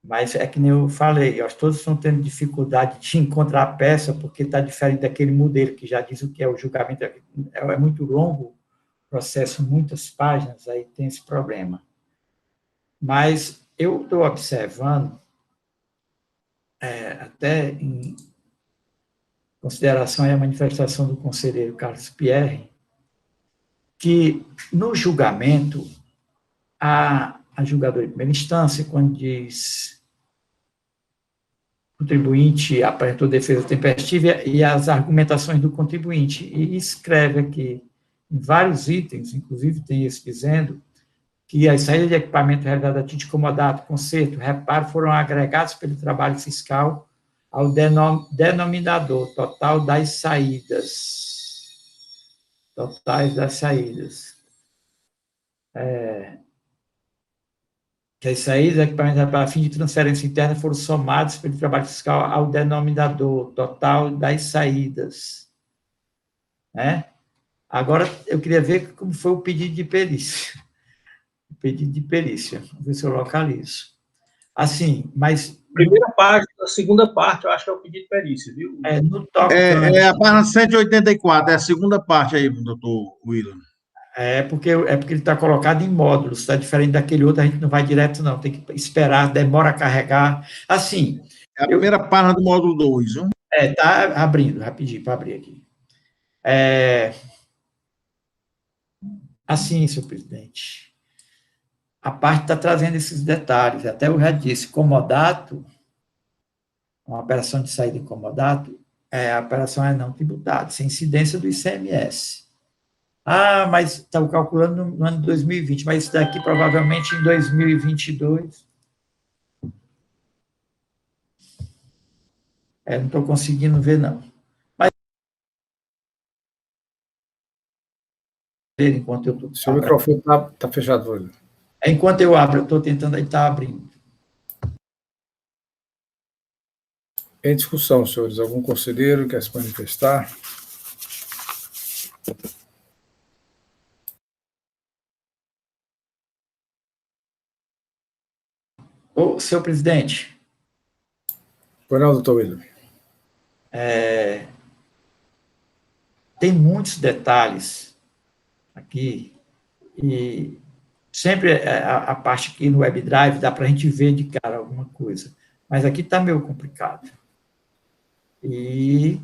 mas é que nem eu falei, todos estão tendo dificuldade de encontrar a peça, porque está diferente daquele modelo que já diz o que é o julgamento, é muito longo, processo, muitas páginas, aí tem esse problema. Mas eu estou observando, até em consideração à manifestação do conselheiro Carlos Pierre, que no julgamento, a julgadora de primeira instância, quando diz contribuinte apresentou defesa tempestiva e as argumentações do contribuinte, e escreve aqui em vários itens, inclusive tem esse dizendo, que as saídas de equipamento realizadas a título de comodato, conserto, reparo foram agregados pelo trabalho fiscal ao denominador total das saídas. Totais das saídas. Que as saídas de equipamento para fim de transferência interna foram somadas pelo trabalho fiscal ao denominador total das saídas. Né? Agora, eu queria ver como foi o pedido de perícia. O pedido de perícia. Vamos ver se eu localizo. Assim, mas... Primeira parte, a segunda parte, eu acho que é o pedido de perícia, viu? No tocante... É a página 184, é a segunda parte aí, doutor William. Porque ele está colocado em módulos, está diferente daquele outro, a gente não vai direto, não, tem que esperar, demora a carregar. Assim. É a primeira página do módulo 2, viu? Está abrindo, rapidinho, para abrir aqui. Assim, senhor presidente. A parte está trazendo esses detalhes, até eu já disse, comodato, uma operação de saída em comodato, a operação é não tributada, sem incidência do ICMS. Mas estava calculando no ano de 2020, mas isso daqui provavelmente em 2022. Não estou conseguindo ver, não. Mas enquanto eu estou. Seu microfone está fechado, William. Enquanto eu abro, eu estou tentando, ele está abrindo. Em discussão, senhores, algum conselheiro quer se manifestar? Senhor presidente. Pois não, doutor William. Tem muitos detalhes aqui, e sempre a parte aqui no WebDrive dá para a gente ver de cara alguma coisa, mas aqui está meio complicado. E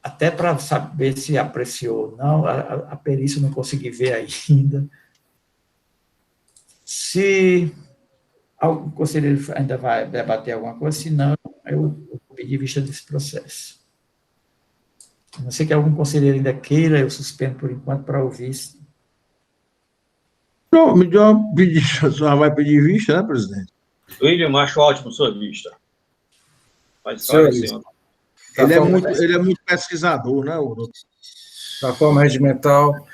até para saber se apreciou ou não, a perícia eu não consegui ver ainda. Se algum conselheiro ainda vai debater alguma coisa, se não, eu vou pedir vista desse processo. A não ser que algum conselheiro ainda queira, eu suspendo por enquanto para ouvir. Não, melhor pedir, a senhora vai pedir vista, né, presidente? William, acho ótimo sua vista. Vai Senhores, esclarecer. Ele é muito pesquisador, né, doutor? da forma regimental,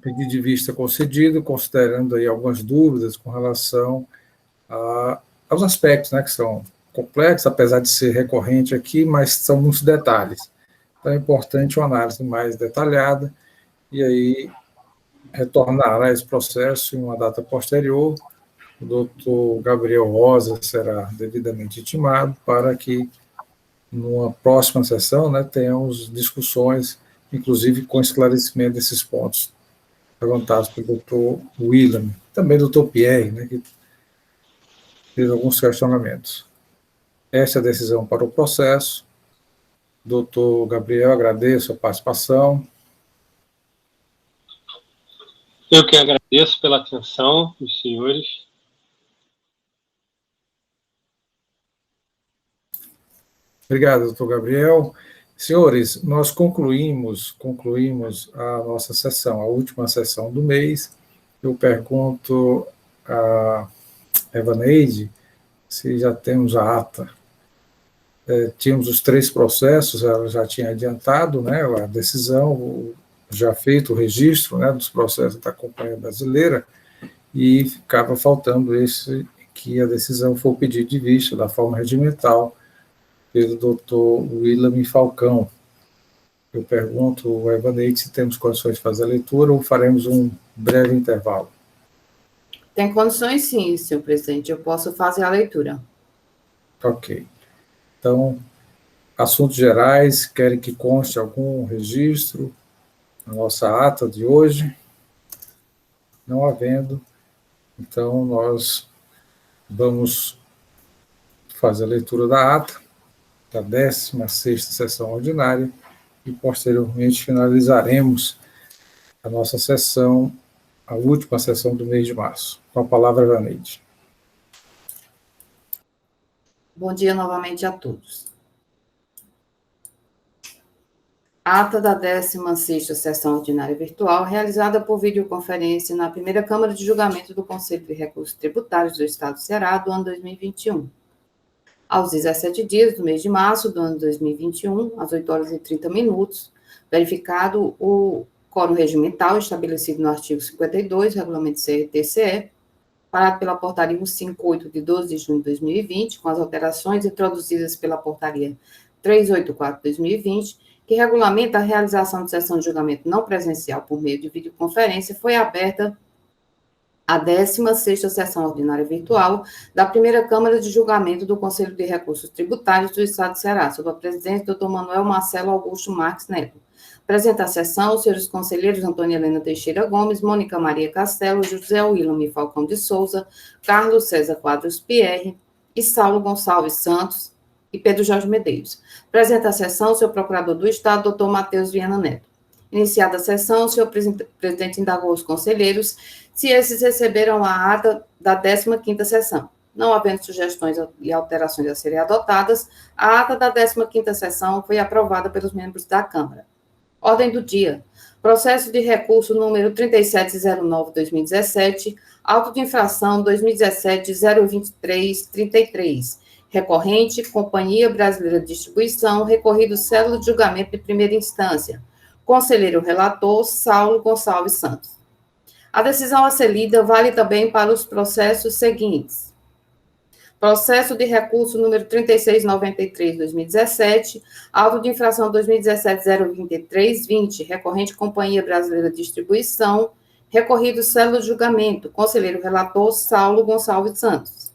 pedido de vista concedido, considerando aí algumas dúvidas com relação aos aspectos, né, que são complexos, apesar de ser recorrente aqui, mas são muitos detalhes. Então é importante uma análise mais detalhada, e aí retornará esse processo em uma data posterior. O doutor Gabriel Rosa será devidamente intimado para que, numa próxima sessão, né, tenhamos discussões, inclusive com esclarecimento desses pontos levantados pelo doutor William, também do doutor Pierre, né, que fez alguns questionamentos. Essa é a decisão para o processo. Doutor Gabriel, agradeço a participação. Eu que agradeço pela atenção dos senhores. Obrigado, doutor Gabriel. Senhores, nós concluímos a nossa sessão, a última sessão do mês. Eu pergunto a Evaneide se já temos a ata. Tínhamos os 3 processos, ela já tinha adiantado, né, a decisão, já feito o registro, né, dos processos da Companhia Brasileira, e ficava faltando esse, que a decisão foi o pedido de vista da forma regimental pelo doutor William Falcão. Eu pergunto ao Evaneide se temos condições de fazer a leitura ou faremos um breve intervalo. Tem condições sim, senhor presidente, eu posso fazer a leitura. Ok. Então, assuntos gerais, querem que conste algum registro na nossa ata de hoje? Não havendo, então nós vamos fazer a leitura da ata da 16ª sessão ordinária e posteriormente finalizaremos a nossa sessão, a última sessão do mês de março. Com a palavra, Evaneide. Bom dia novamente a todos. Ata da 16ª sessão ordinária virtual, realizada por videoconferência na primeira Câmara de Julgamento do Conselho de Recursos Tributários do Estado do Ceará, do ano 2021. Aos 17 dias do mês de março do ano 2021, às 8h30, verificado o quórum regimental estabelecido no artigo 52, Regulamento CRT-CE, parado pela Portaria 158, de 12 de junho de 2020, com as alterações introduzidas pela Portaria 384/2020, que regulamenta a realização de sessão de julgamento não presencial por meio de videoconferência, foi aberta a 16ª sessão ordinária virtual da primeira Câmara de Julgamento do Conselho de Recursos Tributários do Estado do Ceará, sob a presidência do Dr. Manuel Marcelo Augusto Marques Neto. Presenta a sessão os senhores conselheiros Antônia Helena Teixeira Gomes, Mônica Maria Castelo, José William Falcão de Souza, Carlos César Quadros Pierre e Saulo Gonçalves Santos e Pedro Jorge Medeiros. Presenta a sessão o senhor procurador do Estado, Dr. Matheus Viana Neto. Iniciada a sessão, o senhor presidente indagou os conselheiros se esses receberam a ata da 15ª sessão. Não havendo sugestões e alterações a serem adotadas, a ata da 15ª sessão foi aprovada pelos membros da Câmara. Ordem do dia. Processo de recurso número 3709/2017, auto de infração 2017-02333. Recorrente, Companhia Brasileira de Distribuição, recorrido célula de julgamento de primeira instância. Conselheiro relator, Saulo Gonçalves Santos. A decisão a ser lida vale também para os processos seguintes. Processo de recurso número 3693/2017, auto de infração 2017-02320, recorrente Companhia Brasileira de Distribuição, Recorrido célula de julgamento, conselheiro relator Saulo Gonçalves Santos.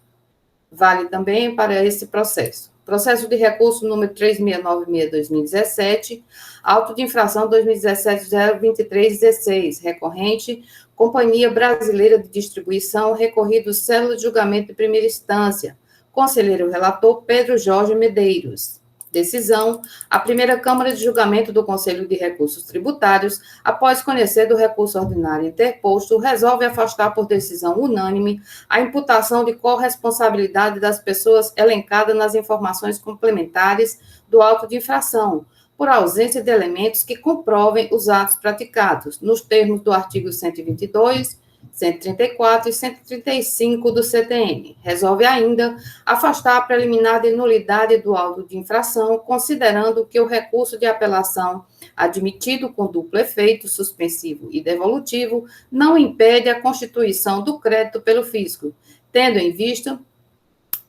Vale também para esse processo. Processo de recurso número 3696-2017, auto de infração 2017-02316, recorrente, Companhia Brasileira de Distribuição, recorrido célula de julgamento de primeira instância, conselheiro relator Pedro Jorge Medeiros. Decisão: a primeira Câmara de Julgamento do Conselho de Recursos Tributários, após conhecer do recurso ordinário interposto, resolve afastar por decisão unânime a imputação de corresponsabilidade das pessoas elencadas nas informações complementares do auto de infração, por ausência de elementos que comprovem os atos praticados, nos termos do artigo 122, 134 e 135 do CTN. Resolve ainda afastar a preliminar de nulidade do auto de infração, considerando que o recurso de apelação admitido com duplo efeito suspensivo e devolutivo não impede a constituição do crédito pelo fisco, tendo em vista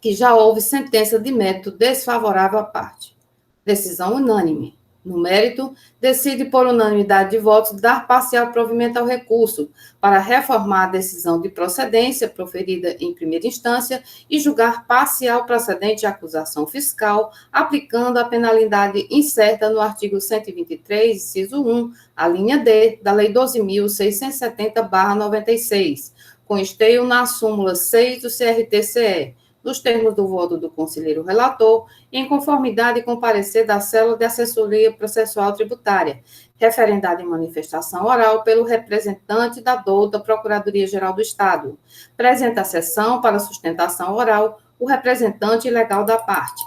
que já houve sentença de mérito desfavorável à parte. Decisão unânime. No mérito, decide por unanimidade de votos dar parcial provimento ao recurso para reformar a decisão de procedência proferida em primeira instância e julgar parcial procedente a acusação fiscal, aplicando a penalidade incerta no artigo 123, inciso 1, a linha D, da Lei 12.670/96, com esteio na súmula 6 do CRTCE, nos termos do voto do conselheiro relator, em conformidade com o parecer da célula de assessoria processual tributária, referendada em manifestação oral pelo representante da douta Procuradoria-Geral do Estado. Presente a sessão para sustentação oral o representante legal da parte.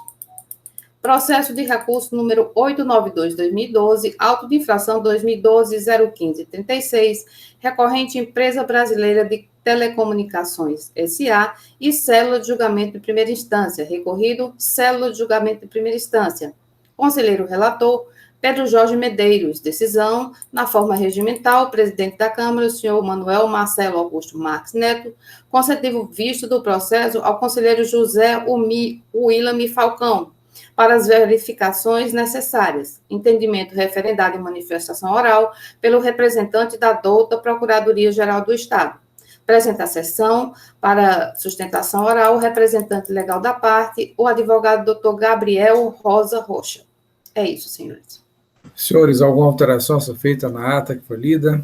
Processo de recurso número 892/2012, auto de infração 2012-01536, recorrente Empresa Brasileira de Telecomunicações, S.A., e célula de julgamento de primeira instância, recorrido, célula de julgamento de primeira instância. Conselheiro relator, Pedro Jorge Medeiros. Decisão, na forma regimental, presidente da Câmara, o senhor Manuel Marcelo Augusto Marques Neto, concedido visto do processo ao conselheiro José William Falcão, para as verificações necessárias. Entendimento referendado em manifestação oral pelo representante da douta Procuradoria-Geral do Estado. Presente a sessão para sustentação oral o representante legal da parte, o advogado doutor Gabriel Rosa Rocha. É isso, senhores. Senhores, alguma alteração a ser feita na ata que foi lida?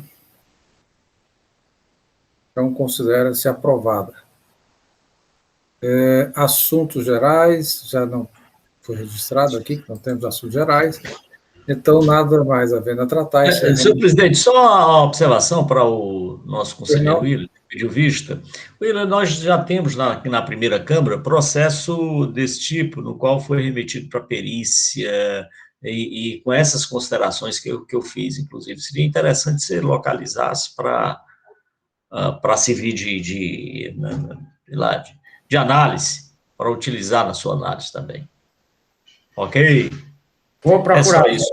Então, considera-se aprovada. Assuntos gerais, já não foi registrado aqui, que não temos assuntos gerais. Então, nada mais havendo a tratar. Senhor presidente, só uma observação para o nosso conselheiro William, que pediu vista. William, nós já temos na primeira Câmara processo desse tipo, no qual foi remetido para perícia, e com essas considerações que eu fiz, inclusive, seria interessante se localizasse para servir de análise, para utilizar na sua análise também. Ok? Vou procurar. É só isso.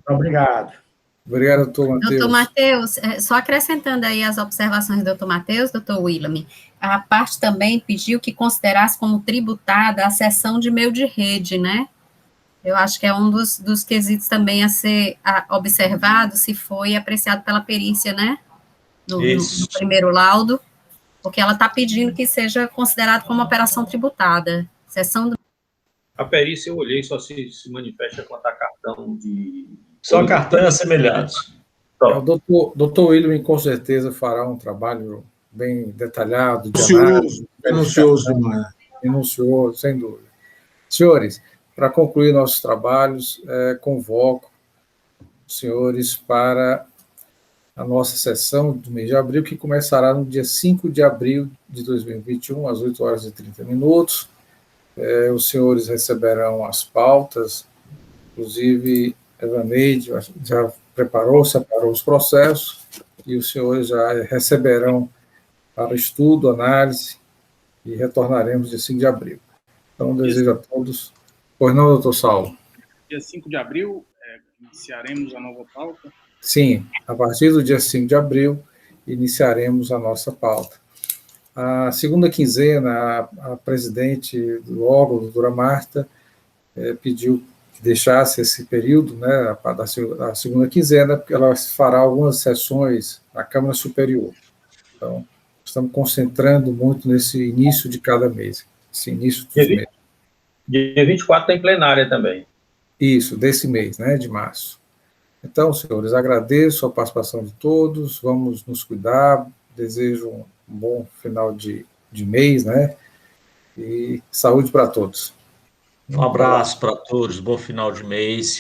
Obrigado. Obrigado, doutor Matheus. Doutor Matheus, só acrescentando aí as observações do doutor Matheus, doutor William, a parte também pediu que considerasse como tributada a cessão de meio de rede, né? Eu acho que é um dos quesitos também a ser observado, se foi apreciado pela perícia, né? No primeiro laudo, porque ela está pedindo que seja considerado como operação tributada. Cessão do... A perícia eu olhei, só se manifesta quanto a cartão de... Só cartão assemelhados. O doutor William, com certeza, fará um trabalho bem detalhado, de análise. Minucioso demais. Minucioso, sem dúvida. Senhores, para concluir nossos trabalhos, convoco os senhores para a nossa sessão do mês de abril, que começará no dia 5 de abril de 2021, às 8h30. Os senhores receberão as pautas, inclusive Evaneide já separou os processos, e os senhores já receberão para estudo, análise, e retornaremos dia 5 de abril. Então, desejo a todos... Pois não, doutor Saulo? Dia 5 de abril, iniciaremos a nova pauta? Sim, a partir do dia 5 de abril, iniciaremos a nossa pauta. A segunda quinzena, a presidente do órgão, a doutora Marta, pediu que deixasse esse período, né, da segunda quinzena, porque ela fará algumas sessões na Câmara Superior. Então, estamos concentrando muito nesse início de cada mês, esse início dos meses. Dia 24 tem plenária também. Isso, desse mês, né, de março. Então, senhores, agradeço a participação de todos, vamos nos cuidar, desejo um bom final de mês, né, e saúde para todos. Um abraço para todos, bom final de mês.